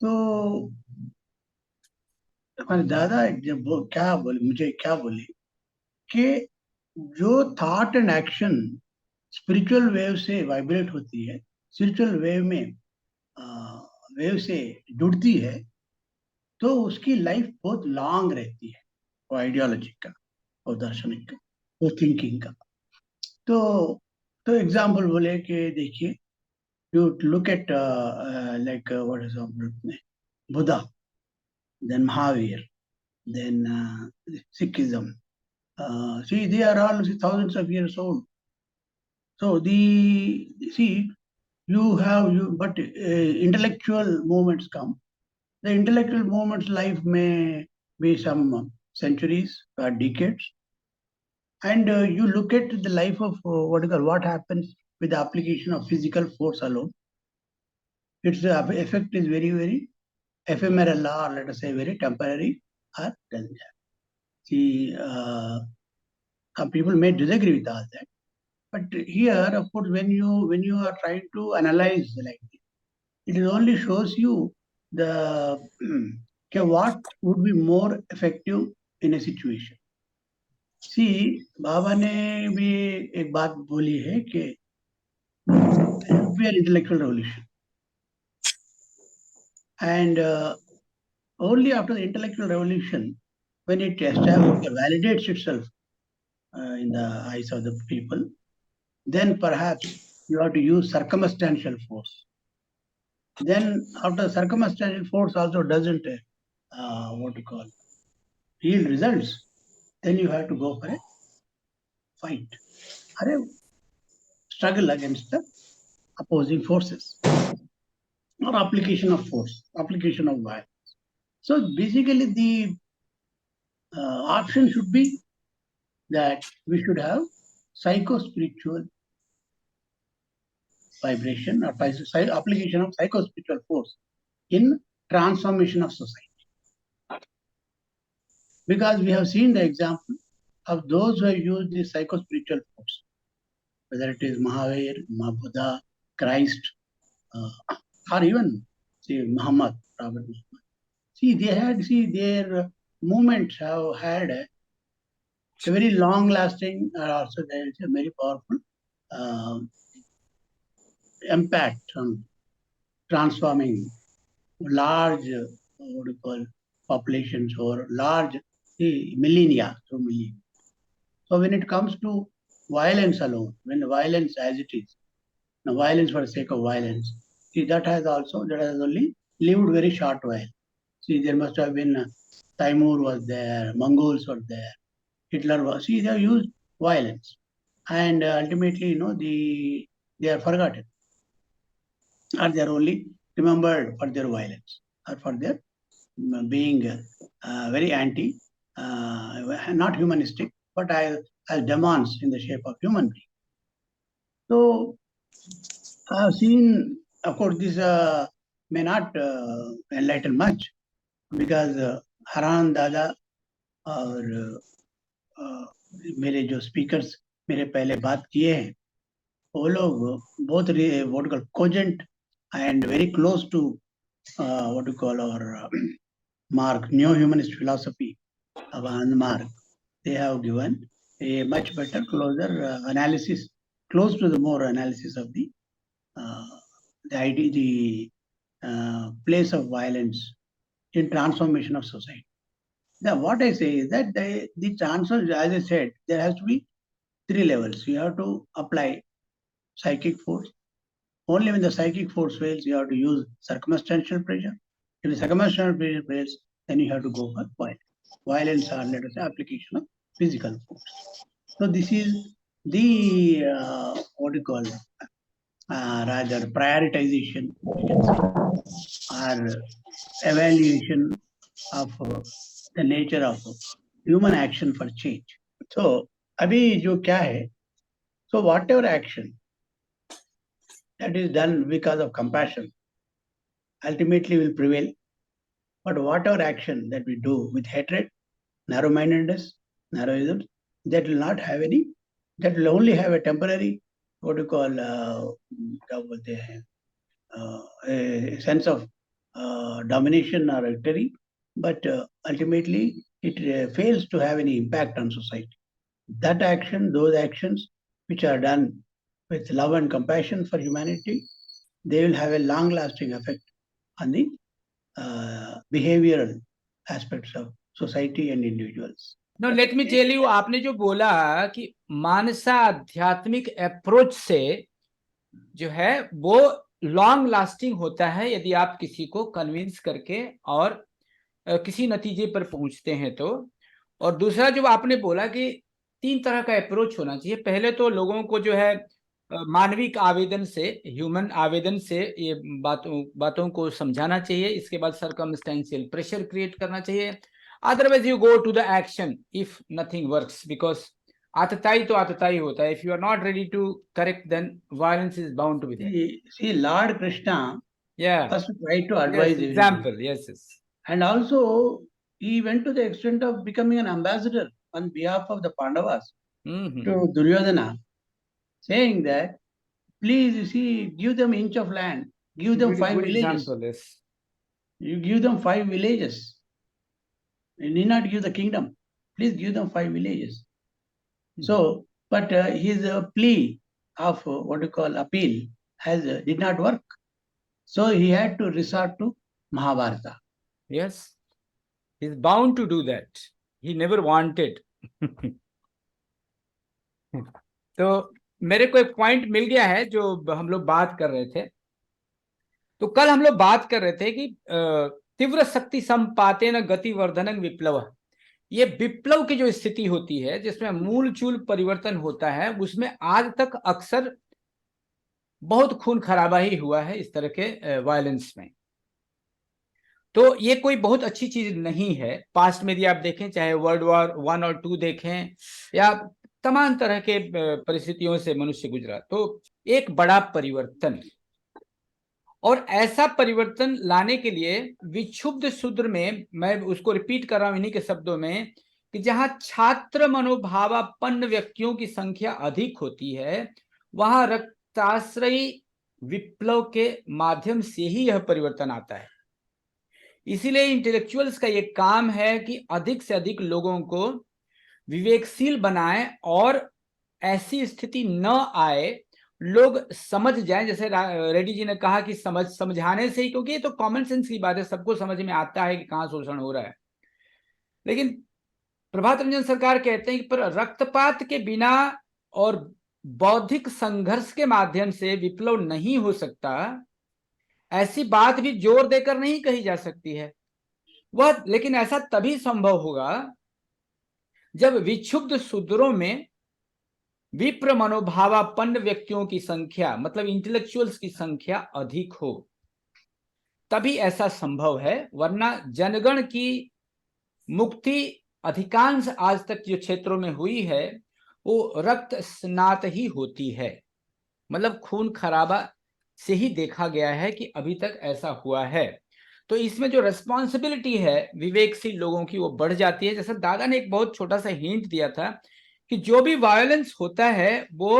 So हमारे दादा जब वो मुझे क्या बोले कि जो thought and action spiritual wave से वाइब्रेट होती है, स्पिरिचुअल वेव में वेव से जुड़ती है, तो उसकी लाइफ बहुत लॉन्ग रहती है, वो आइडियोलॉजी का, वो दार्शनिक का, वो थिंकिंग का। तो एग्जाम्पल बोले कि देखिए, you look at like what is Buddha, then Mahavir, then Sikhism. See, they are all thousands of years old. So but intellectual movements come. The intellectual movements life may be some centuries or decades, and you look at the life of what happens with the application of physical force alone. Its effect is very, very ephemeral, or let us say very temporary, or doesn't have. See, some people may disagree with all that, but here, of course, when you are trying to analyze like this, it only shows you the what would be more effective in a situation. See, बाबा ने भी एक बात बोली है कि we are intellectual revolution, and only after the intellectual revolution, when it validates itself in the eyes of the people, then perhaps you have to use circumstantial force. Then after circumstantial force also doesn't yield results, then you have to go for a fight or a struggle against the opposing forces, or application of force, application of violence. So basically the option should be that we should have psycho-spiritual vibration or application of psycho-spiritual force in transformation of society. Because we have seen the example of those who have used the psycho-spiritual force, whether it is Mahavir, Buddha, Christ, or even Muhammad, Prophet Muhammad. Their movements have had a very long-lasting, also there is a very powerful impact on transforming large, what you call, populations or large millennia through millennia. So when it comes to violence alone, when the violence as it is, the violence for the sake of violence, that has only lived very short while. There must have been Timur was there, Mongols were there, Hitler was. They have used violence, and ultimately, they are forgotten, or they are only remembered for their violence or for their being very anti, not humanistic, but as demons in the shape of human being. So I have seen, of course, this may not enlighten much, because Haran Dada और मेरे जो speakers मेरे पहले बात किए हैं, वो लोग बहुत cogent and very close to what you call our Mark, neo-humanist philosophy of Anand Mark. They have given a much better, closer analysis, close to the more analysis of the idea, the place of violence in transformation of society. Now, what I say is that the transfer, as I said, there has to be 3 levels. You have to apply psychic force. Only when the psychic force fails, you have to use circumstantial pressure. If the circumstantial pressure fails, then you have to go for violence. Violence or, let us say, application of physical force. So this is the what you call rather prioritization, or evaluation of the nature of human action for change. So अभी जो क्या है, so whatever action that is done because of compassion ultimately will prevail. But whatever action that we do with hatred, narrow-mindedness, narrowism, that will not have any, that will only have a temporary, what you call, a sense of domination or victory, but ultimately it fails to have any impact on society. That action, those actions which are done with love and compassion for humanity, they will have a long-lasting effect on the behavioral aspects of society and individuals. Now let me tell you, आपने जो बोला कि मानसा आध्यात्मिक approach से जो है वो long lasting होता है यदि आप किसी को कन्विंस करके और किसी नतीजे पर पहुंचते हैं तो। और दूसरा जो आपने बोला कि 3 तरह का अप्रोच होना चाहिए। पहले तो लोगों को जो है मानविक आवेदन से, ह्यूमन आवेदन से ये बातों को समझाना चाहिए। इसके बाद सर्कमस्टेंशियल प्रेशर क्रिएट करना चाहिए। Otherwise you go to the action if nothing works, because आतताई तो आतताई होता है। If you are not ready to correct, then violence is bound to be there. See, Lord Krishna first tried to advise example, yes. And also he went to the extent of becoming an ambassador on behalf of the Pandavas to Duryodhana, saying that, please, you see, give them inch of land, give them 5 villages. Example, yes. You give them 5 villages. You need not give the kingdom. Please give them 5 villages. So, but his plea of what you call appeal did not work. So he had to resort to Mahabharata. Yes, he's bound to do that. He never wanted. तो मेरे को एक point मिल गया है जो हम लोग बात कर रहे थे। तो कल हम लोग बात कर रहे थे कि तीव्र शक्ति संपातेन गतिवर्धनम विप्लव, ये विप्लव की जो स्थिति होती है जिसमें मूलचूल परिवर्तन होता है, उसमें आज तक अक्सर बहुत खून खराबा ही हुआ है इस तरह के वायलेंस में। तो ये कोई बहुत अच्छी चीज नहीं है। पास्ट में यदि आप देखें, चाहे वर्ल्ड वॉर 1 और 2 देखें या तमाम तरह के परिस्थितियों से मनुष्य गुजरा, तो एक बड़ा परिवर्तन, और ऐसा परिवर्तन लाने के लिए विक्षुब्ध शूद्र में, मैं उसको रिपीट कर रहा हूं इन्हीं के शब्दों में, कि जहां छात्र मनोभावापन्न व्यक्तियों की संख्या अधिक होती है, वहां रक्ताश्रयी विप्लव के माध्यम से ही यह परिवर्तन आता है। इसीलिए इंटेलेक्चुअल्स का यह काम है कि अधिक से अधिक लोगों को विवेकशील बनाएं और ऐसी स्थिति न आए, लोग समझ जाएं। जैसे रेड्डी जी ने कहा कि समझाने से ही, क्योंकि ये तो कॉमन सेंस की बात है, सबको समझ में आता है कि कहां शोषण हो रहा है। लेकिन प्रभात रंजन सरकार कहते हैं कि पर रक्तपात के बिना और बौद्धिक संघर्ष के माध्यम से विप्लव नहीं हो सकता, ऐसी बात भी जोर देकर नहीं कही जा सकती है वह। लेकिन ऐसा तभी संभव होगा जब विक्षुब्ध शूद्रों में विप्र मनोभावापन्न व्यक्तियों की संख्या, मतलब इंटेलेक्चुअल्स की संख्या अधिक हो, तभी ऐसा संभव है। वरना जनगण की मुक्ति अधिकांश आज तक जो क्षेत्रों में हुई है वो रक्त स्नात ही होती है, मतलब खून खराबा से ही देखा गया है कि अभी तक ऐसा हुआ है। तो इसमें जो रिस्पॉन्सिबिलिटी है विवेकशील लोगों की वो बढ़ जाती है। जैसे दादा ने एक बहुत छोटा सा हिंट दिया था कि जो भी वायलेंस होता है वो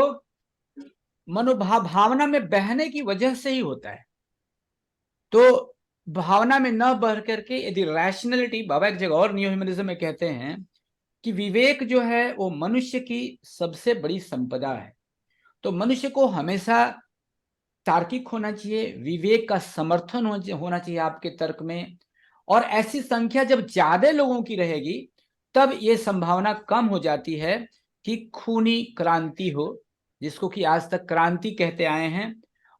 भावना में बहने की वजह से ही होता है। तो भावना में न बह करके यदि रैशनैलिटी, बाबा एक जगह और न्यू ह्यूमनिज्म में कहते हैं कि विवेक जो है वो मनुष्य की सबसे बड़ी संपदा है। तो मनुष्य को हमेशा तार्किक होना चाहिए, विवेक का समर्थन होना चाहिए आपके तर्क में, और ऐसी संख्या जब ज्यादा लोगों की रहेगी तब ये संभावना कम हो जाती है कि खूनी क्रांति हो, जिसको कि आज तक क्रांति कहते आए हैं।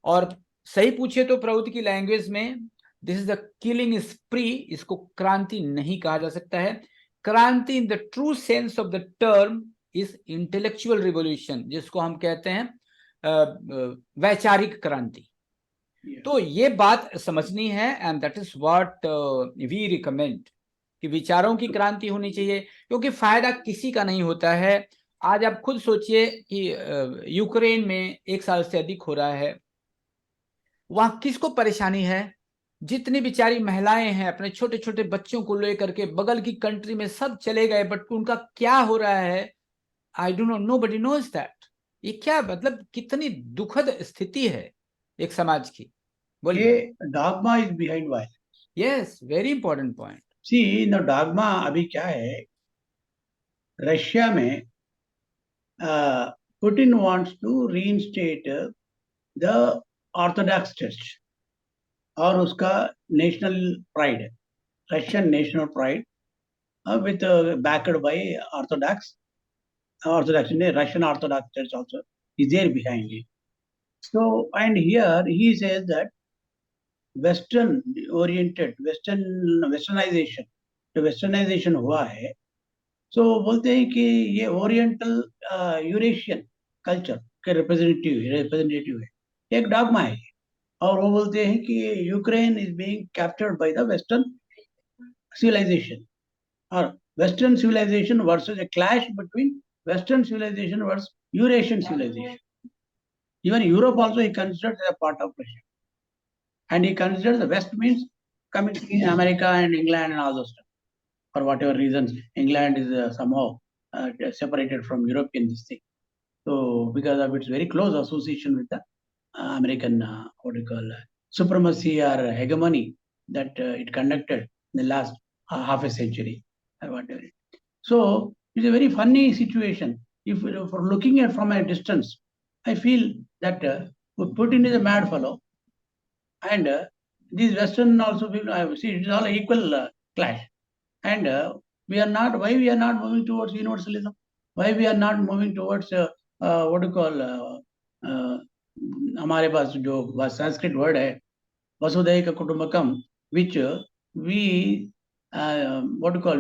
और सही पूछे तो प्रभुत्व की लैंग्वेज में दिस इज द किलिंग स्प्री, इसको क्रांति नहीं कहा जा सकता है। क्रांति in the true sense of the term is intellectual revolution, जिसको हम कहते हैं वैचारिक क्रांति। तो ये बात समझनी है, and that is what we recommend कि विचारों की क्रांति होनी चाहिए, क्योंकि फायदा किसी का नहीं होता है। आज आप खुद सोचिए कि यूक्रेन में 1 साल से अधिक हो रहा है, वहां किसको परेशानी है? जितनी बेचारी महिलाएं हैं अपने छोटे छोटे बच्चों को लेकर के बगल की कंट्री में सब चले गए, बट उनका क्या हो रहा है I don't know, nobody knows that. ये क्या मतलब, कितनी दुखद स्थिति है एक समाज की। बोलिए। Dogma is behind violence. Yes, very important point. See no dogma अभी क्या है, रशिया में Putin wants to reinstate the Orthodox Church और उसका नेशनल प्राइड है, Russian national pride with backed by Orthodox Russian Orthodox Church also is there behind it. So, and here he says that Western oriented, Westernization, जो Westernization हुआ है, so बोलते हैं कि ये Oriental Eurasian culture के representative है, एक डॉगमा है। और वो बोलते हैं कि Ukraine is being captured by the Western civilization, or Western civilization versus a clash between Western civilization versus Eurasian civilization. Even Europe also he considers as a part of Russia. And he considers the West means coming in America and England and all those stuff. For whatever reasons, England is somehow separated from European this thing. So because of its very close association with the American, supremacy or hegemony that it conducted in the last half a century or whatever. So it's a very funny situation. If for looking at from a distance, I feel that Putin is a mad fellow, and these Western also people, see, it is all equal clash. And we are not. Why we are not moving towards universalism? Why we are not moving towards हमारे पास जो Sanskrit word है वसुधैव कुटुंबकम, which we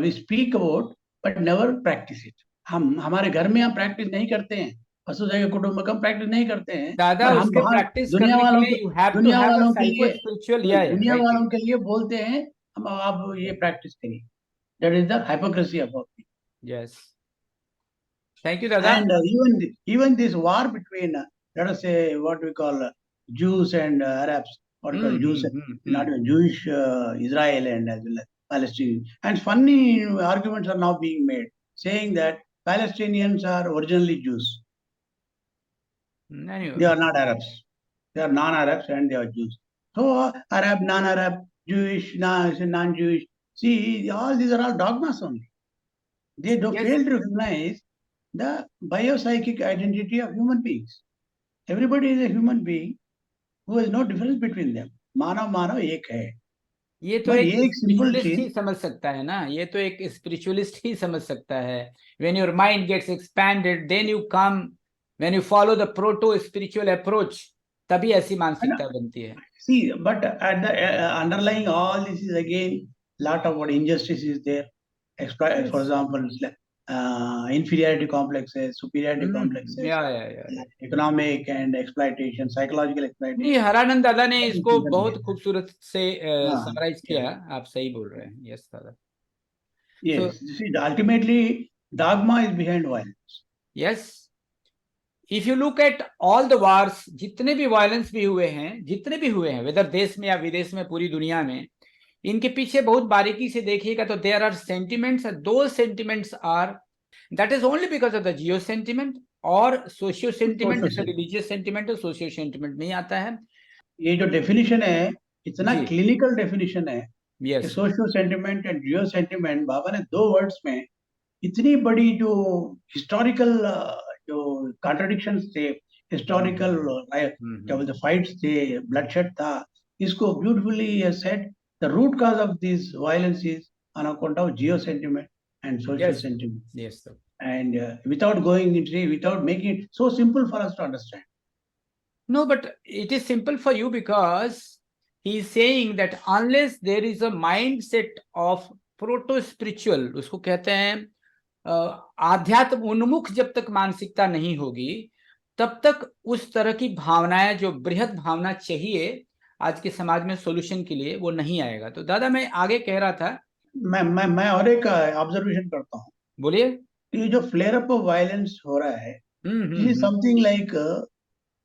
we speak about but never practice it. हमारे घर में हम practice नहीं करते हैं, वसुधैव कुटुंबकम प्रैक्टिस नहीं करते हैं। दादा उसके प्रैक्टिस दुनिया वालों के लिए बोलते हैं हम आप ये प्रैक्टिस करिए। That is the hypocrisy about it. Yes. Thank you, Dada. And even this war between let us say what we call Jews and Arabs, what we call Jews, not even Jewish Israel and as well as Palestine. And funny arguments are now being made saying that Palestinians are originally Jews. नहीं, They are not Arabs. They are non-Arabs and they are Jews. So Arab, non-Arab, Jewish, non-Jewish. See, all these are all dogmas only. They don't Yes. fail to recognize the biopsychic identity of human beings. Everybody is a human being who has no difference between them. मानव मानव एक है. ये तो But एक ये एक simple spiritualist ही चीज. समझ सकता है ना, ये तो एक स्पिरिचुअलिस्ट ही समझ सकता है. When your mind gets expanded, then you come, when you follow the proto spiritual approach, तभी ऐसी मानसिकता बनती है. See, but at the underlying all this is again lot of what injustice is there. Yes. For example, inferiority complexes, superiority complexes, या. economic and exploitation, psychological exploitation. नहीं, हरानंद दादा ने इसको चीजें बहुत हैं. खूबसूरत से हाँ, समराइज किया. आप सही बोल रहे हैं. यस दादा. Yes, see, ultimately dogma is behind violence. Yes. If you look at all the wars, जितने भी वायलेंस भी हुए हैं, जितने भी हुए हैं, वेदर देश में या विदेश में, पूरी दुनिया में, इनके पीछे बहुत बारीकी से देखिएगा तो there are sentiments. Though sentiments are, that is only because of the geo sentiment और सोशियो सेंटिमेंट. जैसे रिलीजियस सेंटिमेंट और सोशियो सेंटिमेंट नहीं आता है. ये जो डेफिनेशन है इतना जी. क्लिनिकल डेफिनेशन है कि yes. Socio sentiment and geo sentiment, बाबा ने 2 वर्ड्स में इतनी बड़ी जो हिस्टोरिकल जो कॉन्ट्रडिक्शंस थे, हिस्टोरिकल क्या बोलते फाइट्स थे, ब्लडशेड था, इसको beautifully said the root cause of this violence is on account of geo sentiment and social sentiment. Yes sir. And without going into, without making it so simple for us to understand. No, but it is simple for you because he is saying that unless there is a mindset of proto-spiritual, उसको कहते हैं आध्यात्म उन्मुख, जब तक मानसिकता नहीं होगी तब तक उस तरह की भावनाएं जो बृहद भावना चाहिए आज के समाज में सोल्यूशन के लिए, वो नहीं आएगा. तो दादा मैं आगे कह रहा था. मैं और एक ऑब्जर्वेशन करता हूँ. बोलिए. ये जो फ्लेयर अप ऑफ वायलेंस हो रहा है, this is something like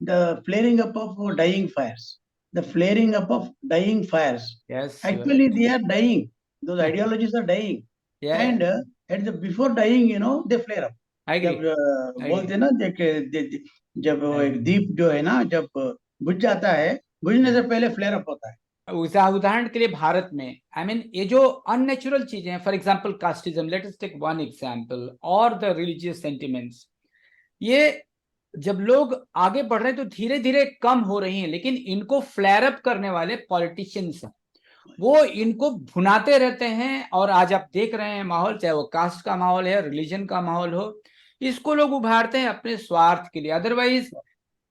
the flaring up of dying fires. The flaring up of dying fires. Yes. Actually, they are dying. Those ideologies are dying. Yeah. And at the before dying, you know, they flare up. I agree. जब बोलते हैं ना, जब वो एक दीप जो है ना, जब बुझ जाता है, बुझने से पहले फ्लेयर अप होता है. उदाहरण के लिए भारत में, आई मीन ये जो अननेचुरल चीजें हैं, for example casteism, let us take one example, और द रिलीजियस सेंटिमेंट्स, ये जब लोग आगे बढ़ रहे हैं तो धीरे धीरे कम हो रही हैं. लेकिन इनको फ्लेयर अप करने वाले पॉलिटिशियंस हैं, वो इनको भुनाते रहते हैं. और आज आप देख रहे हैं माहौल, चाहे वो कास्ट का माहौल है, रिलीजन का माहौल हो, इसको लोग उभारते हैं अपने स्वार्थ के लिए. अदरवाइज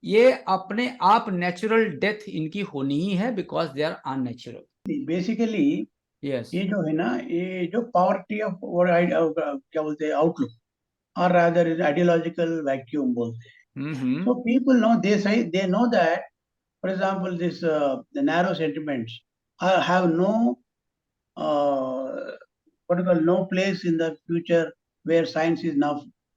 ये अपने आप नेचुरल डेथ इनकी होनी ही है, because they are unnatural. Basically yes. ये जो है ना, ये जो पॉवर्टी ऑफ क्या बोलते हैं आउटलुक, और रादर आइडियोलॉजिकल वैक्यूम बोलते हैं. So people know, they know that, for example, this the narrow sentiments have no what you call no place in the future, where science is now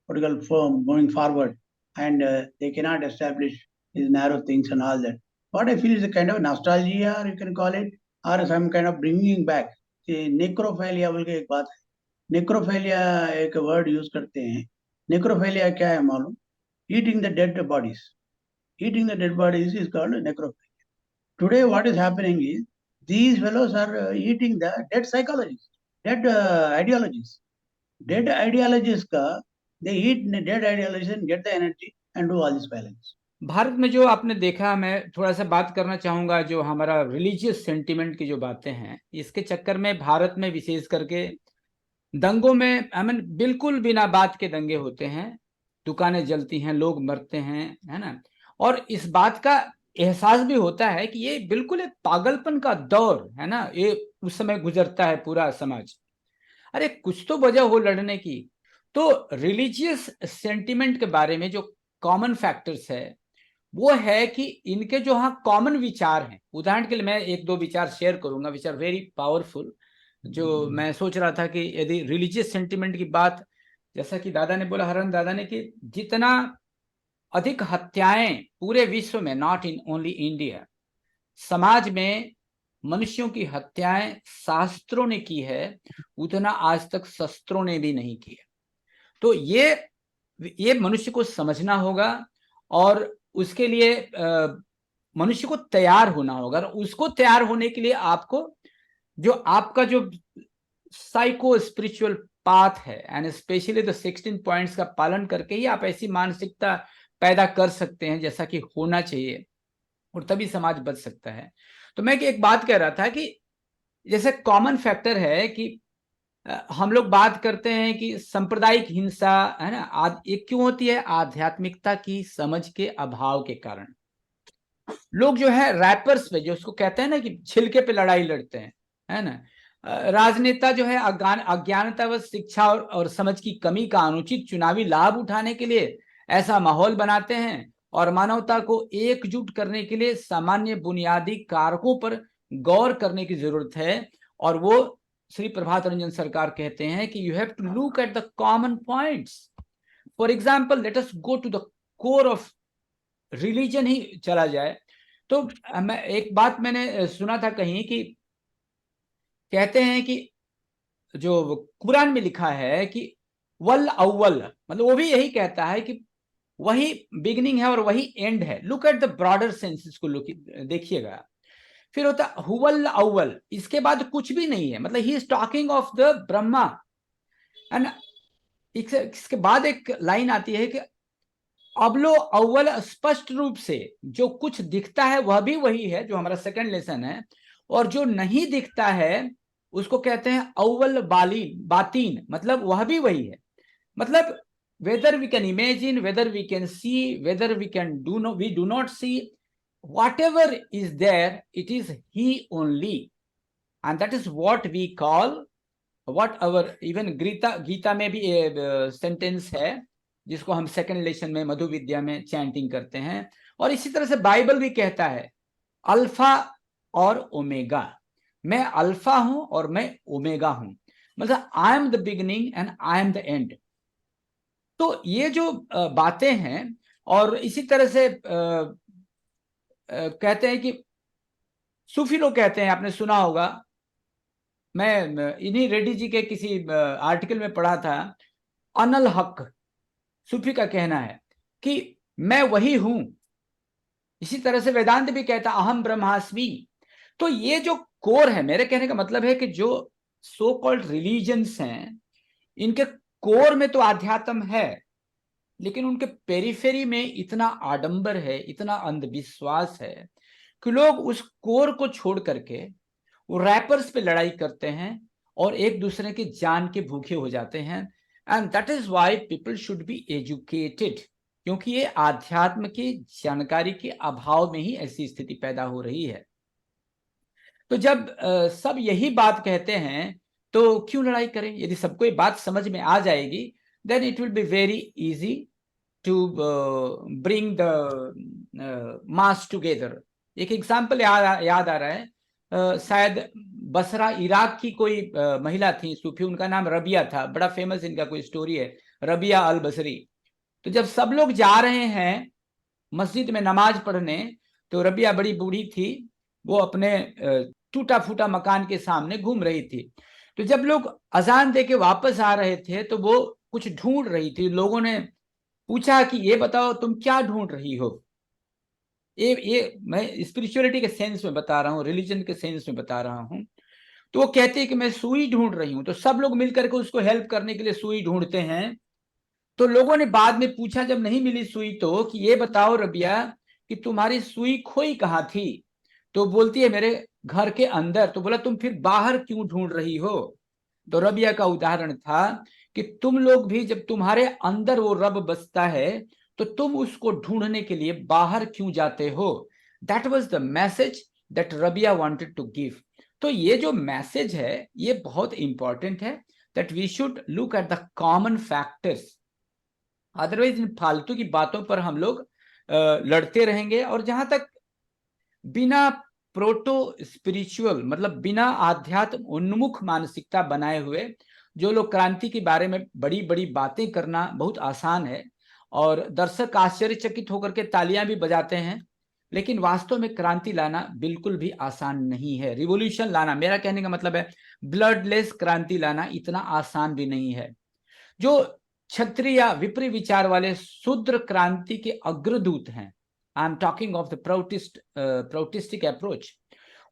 what you call firm going forward, and they cannot establish these narrow things and all that. What I feel is a kind of nostalgia, or you can call it, or some kind of bringing back. नेक्रोफेलिया बोल के एक बात है. नेक्रोफेलिया एक word use करते हैं. नेक्रोफेलिया क्या है मालूम? Eating the dead bodies. Eating the dead bodies is called necrophilia. Today, what is happening is these fellows are eating the dead psychologies, dead ideologies. Dead ideologies ka, they eat dead ideologies and get the energy and do all this violence. Bharat में जो आपने देखा, मैं थोड़ा सा बात करना चाहूंगा, जो हमारा रिलीजियस सेंटिमेंट की जो बातें हैं, इसके चक्कर में भारत में विशेष करके दंगों में, आई मीन बिल्कुल बिना बात के दंगे होते हैं, दुकानें जलती हैं, लोग मरते हैं, है ना. और इस बात का एहसास भी होता है कि ये बिल्कुल एक पागलपन का दौर है ना, ये उस समय गुजरता है पूरा समाज. अरे कुछ तो वजह हो लड़ने की. तो रिलीजियस सेंटिमेंट के बारे में जो कॉमन फैक्टर्स है वो है कि इनके जो हाँ कॉमन विचार हैं. उदाहरण के लिए मैं एक दो विचार शेयर करूंगा, विच आर वेरी पावरफुल. जो मैं सोच रहा था कि यदि रिलीजियस सेंटिमेंट की बात, जैसा कि दादा ने बोला, हरन दादा ने, कि जितना अधिक हत्याएं पूरे विश्व में, नॉट इन ओनली इंडिया, समाज में मनुष्यों की हत्याएं शास्त्रों ने की है, उतना आज तक शस्त्रों ने भी नहीं किया. तो ये मनुष्य को समझना होगा और उसके लिए मनुष्य को तैयार होना होगा। और उसको तैयार होने के लिए आपको जो आपका जो साइको स्पिरिचुअल पाथ है एंड स्पेशली द 16 पॉइंट्स का पालन करके ही आप ऐसी मानसिकता पैदा कर सकते हैं जैसा कि होना चाहिए, और तभी समाज बच सकता है। तो मैं एक बात कह रहा था कि जैसे कॉमन फैक्टर है कि हम लोग बात करते हैं कि सांप्रदायिक हिंसा है ना, ये क्यों होती है? आध्यात्मिकता की समझ के अभाव के कारण। लोग जो है रैपर्स पे, जो उसको कहते हैं ना कि छिलके पे लड़ाई लड़ते हैं, है ना। राजनेता जो है अज्ञानता व शिक्षा और समझ की कमी का अनुचित चुनावी लाभ उठाने के लिए ऐसा माहौल बनाते हैं, और मानवता को एकजुट करने के लिए सामान्य बुनियादी कारकों पर गौर करने की जरूरत है। और वो श्री प्रभात रंजन सरकार कहते हैं कि you have to look at the common points. For example, let us go to the core of religion ही चला जाए तो मैं एक बात मैंने सुना था कहीं कि कहते हैं कि जो कुरान में लिखा है कि वल अव्वल, मतलब वो भी यही कहता है कि वही बिगिनिंग है और वही एंड है। Look at the broader sense, इसको देखिएगा। फिर होता हुवल अव्वल, इसके बाद कुछ भी नहीं है, मतलब he is talking of the Brahma. And इसके बाद एक लाइन आती है कि अवलो अव्वल, स्पष्ट रूप से जो कुछ दिखता है वह भी वही है, जो हमारा सेकंड लेसन है, और जो नहीं दिखता है उसको कहते हैं अव्वल बातीन, मतलब वह भी वही है। मतलब whether we can imagine, whether we can see, whether we do not see, whatever is there, it is he only, and that is what we call, what our even Gita में भी सेंटेंस है जिसको हम सेकंड लेसन में मधु विद्या में chanting करते हैं। और इसी तरह से बाइबल भी कहता है अल्फा और ओमेगा, मैं अल्फा हूं और मैं ओमेगा हूं, मतलब I am the beginning and I am the end. तो ये जो बातें हैं, और इसी तरह से कहते हैं कि सूफी लोग कहते हैं, आपने सुना होगा, मैं इन्हीं रेड्डी जी के किसी आर्टिकल में पढ़ा था, अनल हक सूफी का कहना है कि मैं वही हूं। इसी तरह से वेदांत भी कहता अहम ब्रह्मास्मि। तो ये जो कोर है, मेरे कहने का मतलब है कि जो सो कॉल्ड रिलीजन्स हैं, इनके कोर में तो आध्यात्म है, लेकिन उनके पेरिफेरी में इतना आडंबर है, इतना अंधविश्वास है कि लोग उस कोर को छोड़ करके वो रैपर्स पे लड़ाई करते हैं और एक दूसरे की जान के भूखे हो जाते हैं। And that is why people should be educated, क्योंकि ये आध्यात्म की जानकारी के अभाव में ही ऐसी स्थिति पैदा हो रही है। तो जब सब यही बात कहते हैं तो क्यों लड़ाई करें? यदि सबको ये बात समझ में आ जाएगी, then it will be very easy to bring the mass together. एक एग्जाम्पल याद आ रहा है, शायद बसरा इराक की कोई महिला थी सूफी, उनका नाम रबिया था, बड़ा फेमस इनका कोई स्टोरी है, रबिया अल बसरी। तो जब सब लोग जा रहे हैं मस्जिद में नमाज पढ़ने, तो रबिया बड़ी बूढ़ी थी, वो अपने टूटा फूटा मकान के सामने घूम रही थी। तो जब लोग अजान दे के वापस आ रहे थे तो वो कुछ ढूंढ रही थी। लोगों ने पूछा कि ये बताओ तुम क्या ढूंढ रही हो? ये मैं स्पिरिचुअलिटी के सेंस में बता रहा हूँ, रिलीजन के सेंस में बता रहा हूँ। तो वो कहती है कि मैं सुई ढूंढ रही हूँ। तो सब लोग मिलकर के उसको हेल्प करने के लिए सुई ढूंढते हैं। तो लोगों ने बाद में पूछा जब नहीं मिली सुई, तो कि ये बताओ रबिया कि तुम्हारी सुई खोई कहाँ थी? तो बोलती है मेरे घर के अंदर। तो बोला तुम फिर बाहर क्यों ढूंढ रही हो? तो रबिया का उदाहरण था कि तुम लोग भी, जब तुम्हारे अंदर वो रब बसता है तो तुम उसको ढूंढने के लिए बाहर क्यों जाते हो? That was the message that Rabia wanted to give. तो ये जो मैसेज है ये बहुत इंपॉर्टेंट है, that we should look at the common factors. Otherwise इन फालतू की बातों पर हम लोग लड़ते रहेंगे। और जहां तक बिना प्रोटो स्पिरिचुअल, मतलब बिना आध्यात्म उन्मुख मानसिकता बनाए हुए जो लोग क्रांति के बारे में बड़ी बड़ी बातें करना बहुत आसान है, और दर्शक आश्चर्यचकित होकर के तालियां भी बजाते हैं, लेकिन वास्तव में क्रांति लाना बिल्कुल भी आसान नहीं है। रिवॉल्यूशन लाना, मेरा कहने का मतलब है ब्लडलेस क्रांति लाना इतना आसान भी नहीं है। जो क्षत्रिय या विपरीत विचार वाले शूद्र क्रांति के अग्रदूत हैं। I am talking of the Proutistic approach.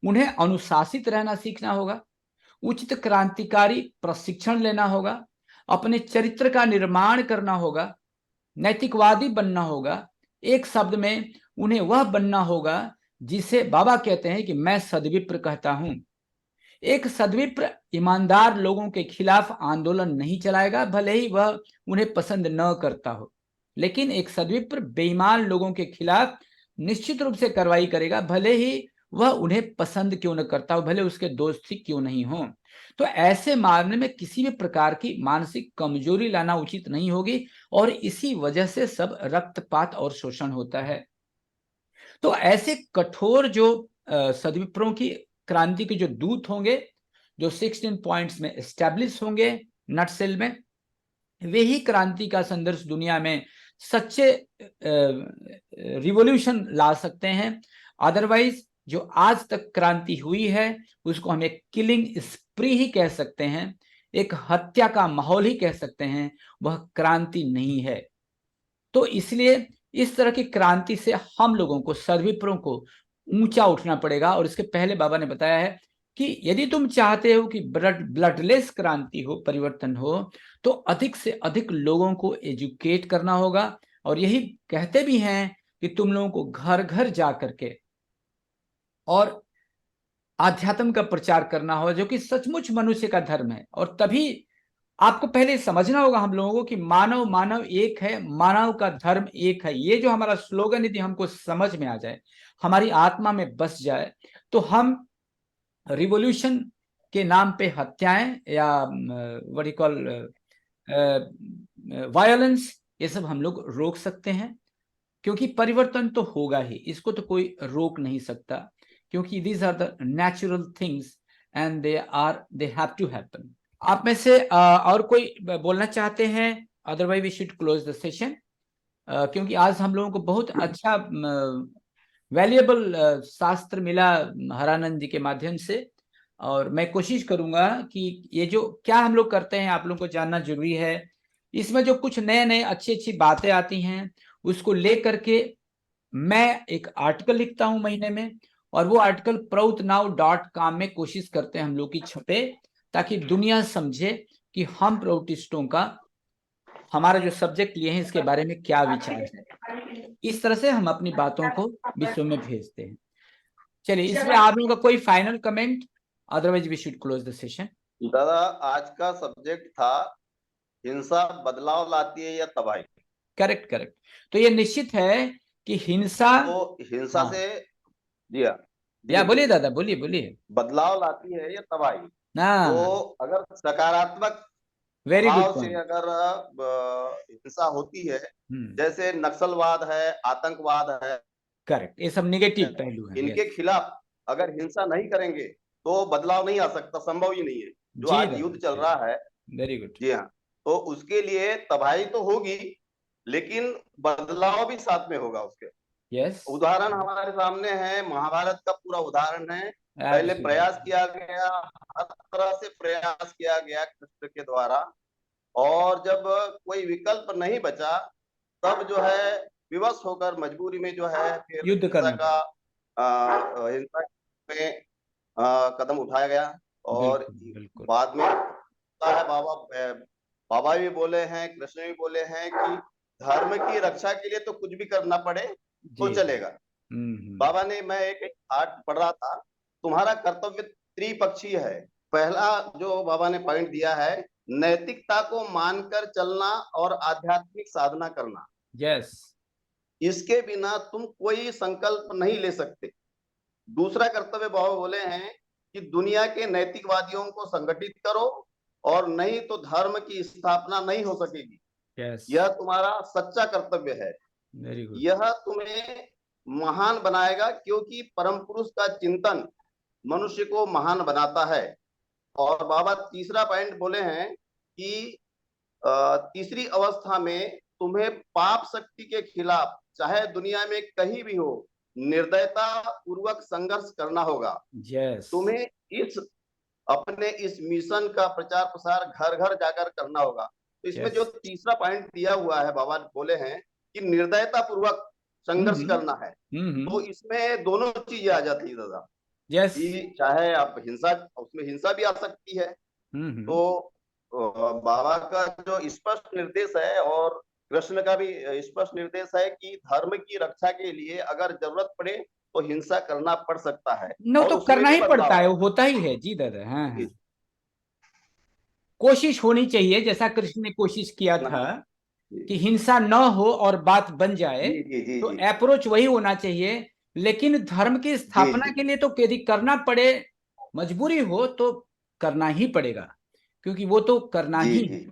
उन्हें अनुशासित रहना सीखना होगा, उचित क्रांतिकारी प्रशिक्षण लेना होगा, अपने चरित्र का निर्माण करना होगा, नैतिकवादी बनना होगा। एक शब्द में उन्हें वह बनना होगा जिसे बाबा कहते हैं कि मैं सद्विप्र कहता हूं। एक सद्विप्र ईमानदार लोगों के खिलाफ आंदोलन नहीं चलाएगा, भले ही वह उन्हें पसंद न करता हो, लेकिन एक सद्विप्र बेईमान लोगों के खिलाफ निश्चित रूप से कार्रवाई करेगा, भले ही वह उन्हें पसंद क्यों न करता हो, भले उसके दोस्त ही क्यों नहीं हो। तो ऐसे मामले में किसी भी प्रकार की मानसिक कमजोरी लाना उचित नहीं होगी, और इसी वजह से सब रक्तपात और शोषण होता है। तो ऐसे कठोर जो सद्विप्रों की क्रांति के जो दूत होंगे, जो 16 पॉइंट्स में एस्टैब्लिश होंगे नटसेल में, वे ही क्रांति का संदर्श दुनिया में सच्चे रिवॉल्यूशन ला सकते हैं। अदरवाइज जो आज तक क्रांति हुई है उसको हम एक किलिंग स्प्री ही कह सकते हैं, एक हत्या का माहौल ही कह सकते हैं, वह क्रांति नहीं है। तो इसलिए इस तरह की क्रांति से हम लोगों को, सद्विप्रों को ऊंचा उठना पड़ेगा। और इसके पहले बाबा ने बताया है कि यदि तुम चाहते हो कि ब्लडलेस क्रांति हो, परिवर्तन हो, तो अधिक से अधिक लोगों को एजुकेट करना होगा। और यही कहते भी हैं कि तुम लोगों को घर घर जा करके और आध्यात्म का प्रचार करना होगा, जो कि सचमुच मनुष्य का धर्म है। और तभी आपको पहले समझना होगा हम लोगों को कि मानव मानव एक है, मानव का धर्म एक है। ये जो हमारा स्लोगन यदि हमको समझ में आ जाए, हमारी आत्मा में बस जाए, तो हम रिवॉल्यूशन के नाम पे हत्याएं या व्हाट यू कॉल वायलेंस, ये सब हम लोग रोक सकते हैं। क्योंकि परिवर्तन तो होगा ही, इसको तो कोई रोक नहीं सकता, क्योंकि these are the natural things and they have to happen. आप में से और कोई बोलना चाहते हैं? Otherwise we should close the session, क्योंकि आज हम लोगों को बहुत अच्छा वैल्यूएबल शास्त्र मिला हरानंद जी के माध्यम से। और मैं कोशिश करूंगा कि ये जो क्या हम लोग करते हैं आप लोगों को जानना जरूरी है। इसमें जो कुछ नए नए अच्छी अच्छी बातें आती हैं उसको ले करके मैं एक आर्टिकल लिखता हूं महीने में, और वो आर्टिकल proutnow.com में कोशिश करते हैं हम लोग की छपे, ताकि दुनिया समझे कि हम प्रोटिस्टों का, हमारा जो सब्जेक्ट लिए हैं इसके बारे में क्या विचार है। इस तरह से हम अपनी बातों को विश्व में भेजते हैं। चलिए, इसमें आप लोगों का कोई final comment? Otherwise we should close the session. दादा, आज का सब्जेक्ट था हिंसा बदलाव लाती है या तबाही। Correct correct. तो ये निश्चित है कि हिंसा, तो हिंसा से जी हाँ, या बोलिए दादा, बोलिए बोलिए। बदलाव लाती है या तबाही। हाँ, तो अगर सकारात्मक वेरी गुड भाव से पॉइंट। अगर हिंसा होती है, जैसे नक्सलवाद है, आतंकवाद है, करेक्ट, ये सब निगेटिव पहलू है। इनके खिलाफ अगर हिंसा नहीं करेंगे तो बदलाव नहीं आ सकता, संभव ही नहीं है। जो जी आज दादा, युद्ध चल रहा है, वेरी गुड। जी हाँ, तो उसके लिए तबाही तो होगी, लेकिन बदलाव भी साथ में होगा उसके। यस, उदाहरण हमारे सामने है, महाभारत का पूरा उदाहरण है। पहले प्रयास किया गया, हर तरह से प्रयास किया गया कृष्ण के द्वारा, और जब कोई विकल्प नहीं बचा तब जो है विवश होकर मजबूरी में जो है फिर युद्ध करना हिंसा में कदम उठाया गया। और बिल्कुल। बाद में है, बाबा भी बोले हैं, कृष्ण भी बोले हैं कि धर्म की रक्षा के लिए तो कुछ भी करना पड़े तो चलेगा। बाबा ने, मैं एक पाठ पढ़ रहा था, तुम्हारा कर्तव्य त्रिपक्षीय है। पहला जो बाबा ने पॉइंट दिया है, नैतिकता को मानकर चलना और आध्यात्मिक साधना करना। यस, इसके बिना तुम कोई संकल्प नहीं ले सकते। दूसरा कर्तव्य बाबा बोले हैं कि दुनिया के नैतिकवादियों को संगठित करो, और नहीं तो धर्म की स्थापना नहीं हो सकेगी। यस, यह तुम्हारा सच्चा कर्तव्य है। Very good. यह तुम्हें महान बनाएगा, क्योंकि परम पुरुष का चिंतन मनुष्य को महान बनाता है। और बाबा तीसरा पॉइंट बोले हैं कि तीसरी अवस्था में तुम्हें पाप शक्ति के खिलाफ, चाहे दुनिया में कहीं भी हो, निर्दयता पूर्वक संघर्ष करना होगा। यस, तुम्हें अपने इस मिशन का प्रचार प्रसार घर घर जाकर करना होगा। तो इसमें Yes. जो तीसरा पॉइंट दिया हुआ है, बाबा बोले हैं कि निर्दयता पूर्वक संघर्ष करना है, तो इसमें दोनों चीजें आ जाती है दादा, Yes. कि चाहे आप हिंसा, उसमें हिंसा भी आ सकती है। तो बाबा का जो स्पष्ट निर्देश है और कृष्ण का भी स्पष्ट निर्देश है कि धर्म की रक्षा के लिए अगर जरूरत पड़े तो हिंसा करना पड़ सकता है। नो, और तो उसमें करना भी ही बदलाव पड़ता है, है। वो होता ही है जी दादा। हाँ हाँ, जी। कोशिश होनी चाहिए, जैसा कृष्ण ने कोशिश किया था कि हिंसा न हो और बात बन जाए, जी जी जी तो जी अप्रोच वही होना चाहिए। लेकिन धर्म की स्थापना जी। के लिए तो यदि करना पड़े, मजबूरी हो तो करना ही पड़ेगा, क्योंकि वो तो करना जी ही जी है।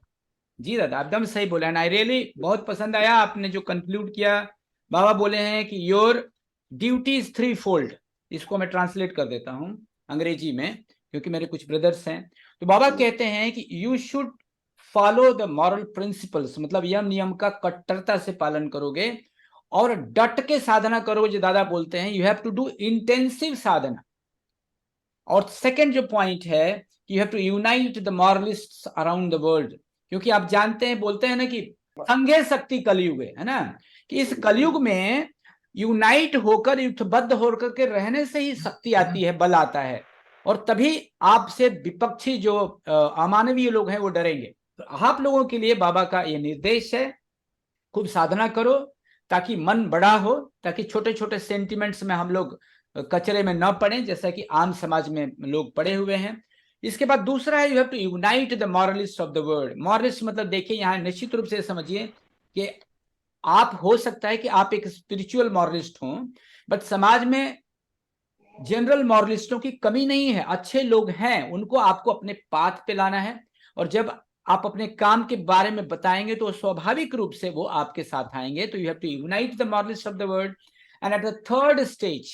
जी दादा, एकदम सही बोला। एंड आई रियली बहुत पसंद आया आपने जो कंक्लूड किया। बाबा बोले हैं कि your duty is three fold. इसको मैं ट्रांसलेट कर देता हूं अंग्रेजी में, क्योंकि मेरे कुछ ब्रदर्स हैं। तो बाबा कहते हैं कि you should follow the moral principles, मतलब यम नियम का कट्टरता से पालन करोगे और डट के साधना करोगे। जो दादा बोलते हैं, you have to do intensive साधना। और सेकंड जो पॉइंट है, you have to unite the moralists around the world, क्योंकि आप जानते हैं, बोलते हैं ना कि संघे शक्ति कलयुग है ना, कि इस कलयुग में यूनाइट होकर, युद्धबद्ध होकर के रहने से ही शक्ति आती है, बल आता है, और तभी आपसे विपक्षी जो अमानवीय लोग हैं वो डरेंगे। तो आप लोगों के लिए बाबा का ये निर्देश है, खूब साधना करो ताकि मन बड़ा हो, ताकि छोटे छोटे सेंटिमेंट्स में हम लोग कचरे में न पड़े, जैसा कि आम समाज में लोग पड़े हुए हैं। इसके बाद दूसरा है, you have to unite the moralist of the world. Moralist मतलब देखिए यहाँ निश्चित रूप से समझिए कि आप, हो सकता है कि आप एक स्पिरिचुअल मॉरलिस्ट हों, बट समाज में जनरल मॉरलिस्टों की कमी नहीं है, अच्छे लोग हैं, उनको आपको अपने पाथ पे लाना है। और जब आप अपने काम के बारे में बताएंगे तो स्वाभाविक रूप से वो आपके साथ आएंगे। तो you have to unite the moralist of the world. And at the third stage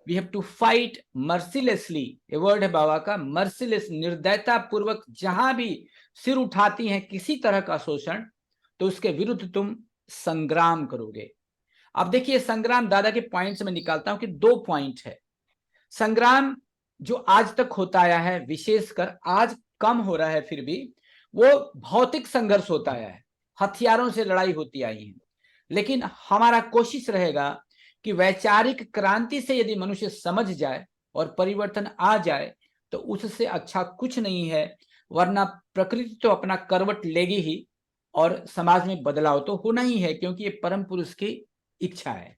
we have to fight mercilessly. ये वर्ड है बाबा का, मर्सीलेस, निर्दयता पूर्वक। जहां भी सिर उठाती हैं किसी तरह का शोषण, तो उसके विरुद्ध तुम संग्राम करोगे। अब देखिए, संग्राम दादा के पॉइंट से मैं निकालता हूं कि 2 पॉइंट है। संग्राम जो आज तक होता आया है, विशेषकर आज कम हो रहा है, फिर भी वो भौतिक संघर्ष होता आया है, हथियारों से लड़ाई होती आई है। लेकिन हमारा कोशिश रहेगा कि वैचारिक क्रांति से यदि मनुष्य समझ जाए और परिवर्तन आ जाए, तो उससे अच्छा कुछ नहीं है। वरना प्रकृति तो अपना करवट लेगी ही, और समाज में बदलाव तो होना ही है, क्योंकि ये परम पुरुष की इच्छा है,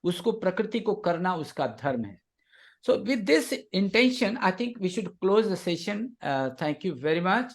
उसको प्रकृति को करना उसका धर्म है। So with this intention, I think we should close the session. Thank you very much.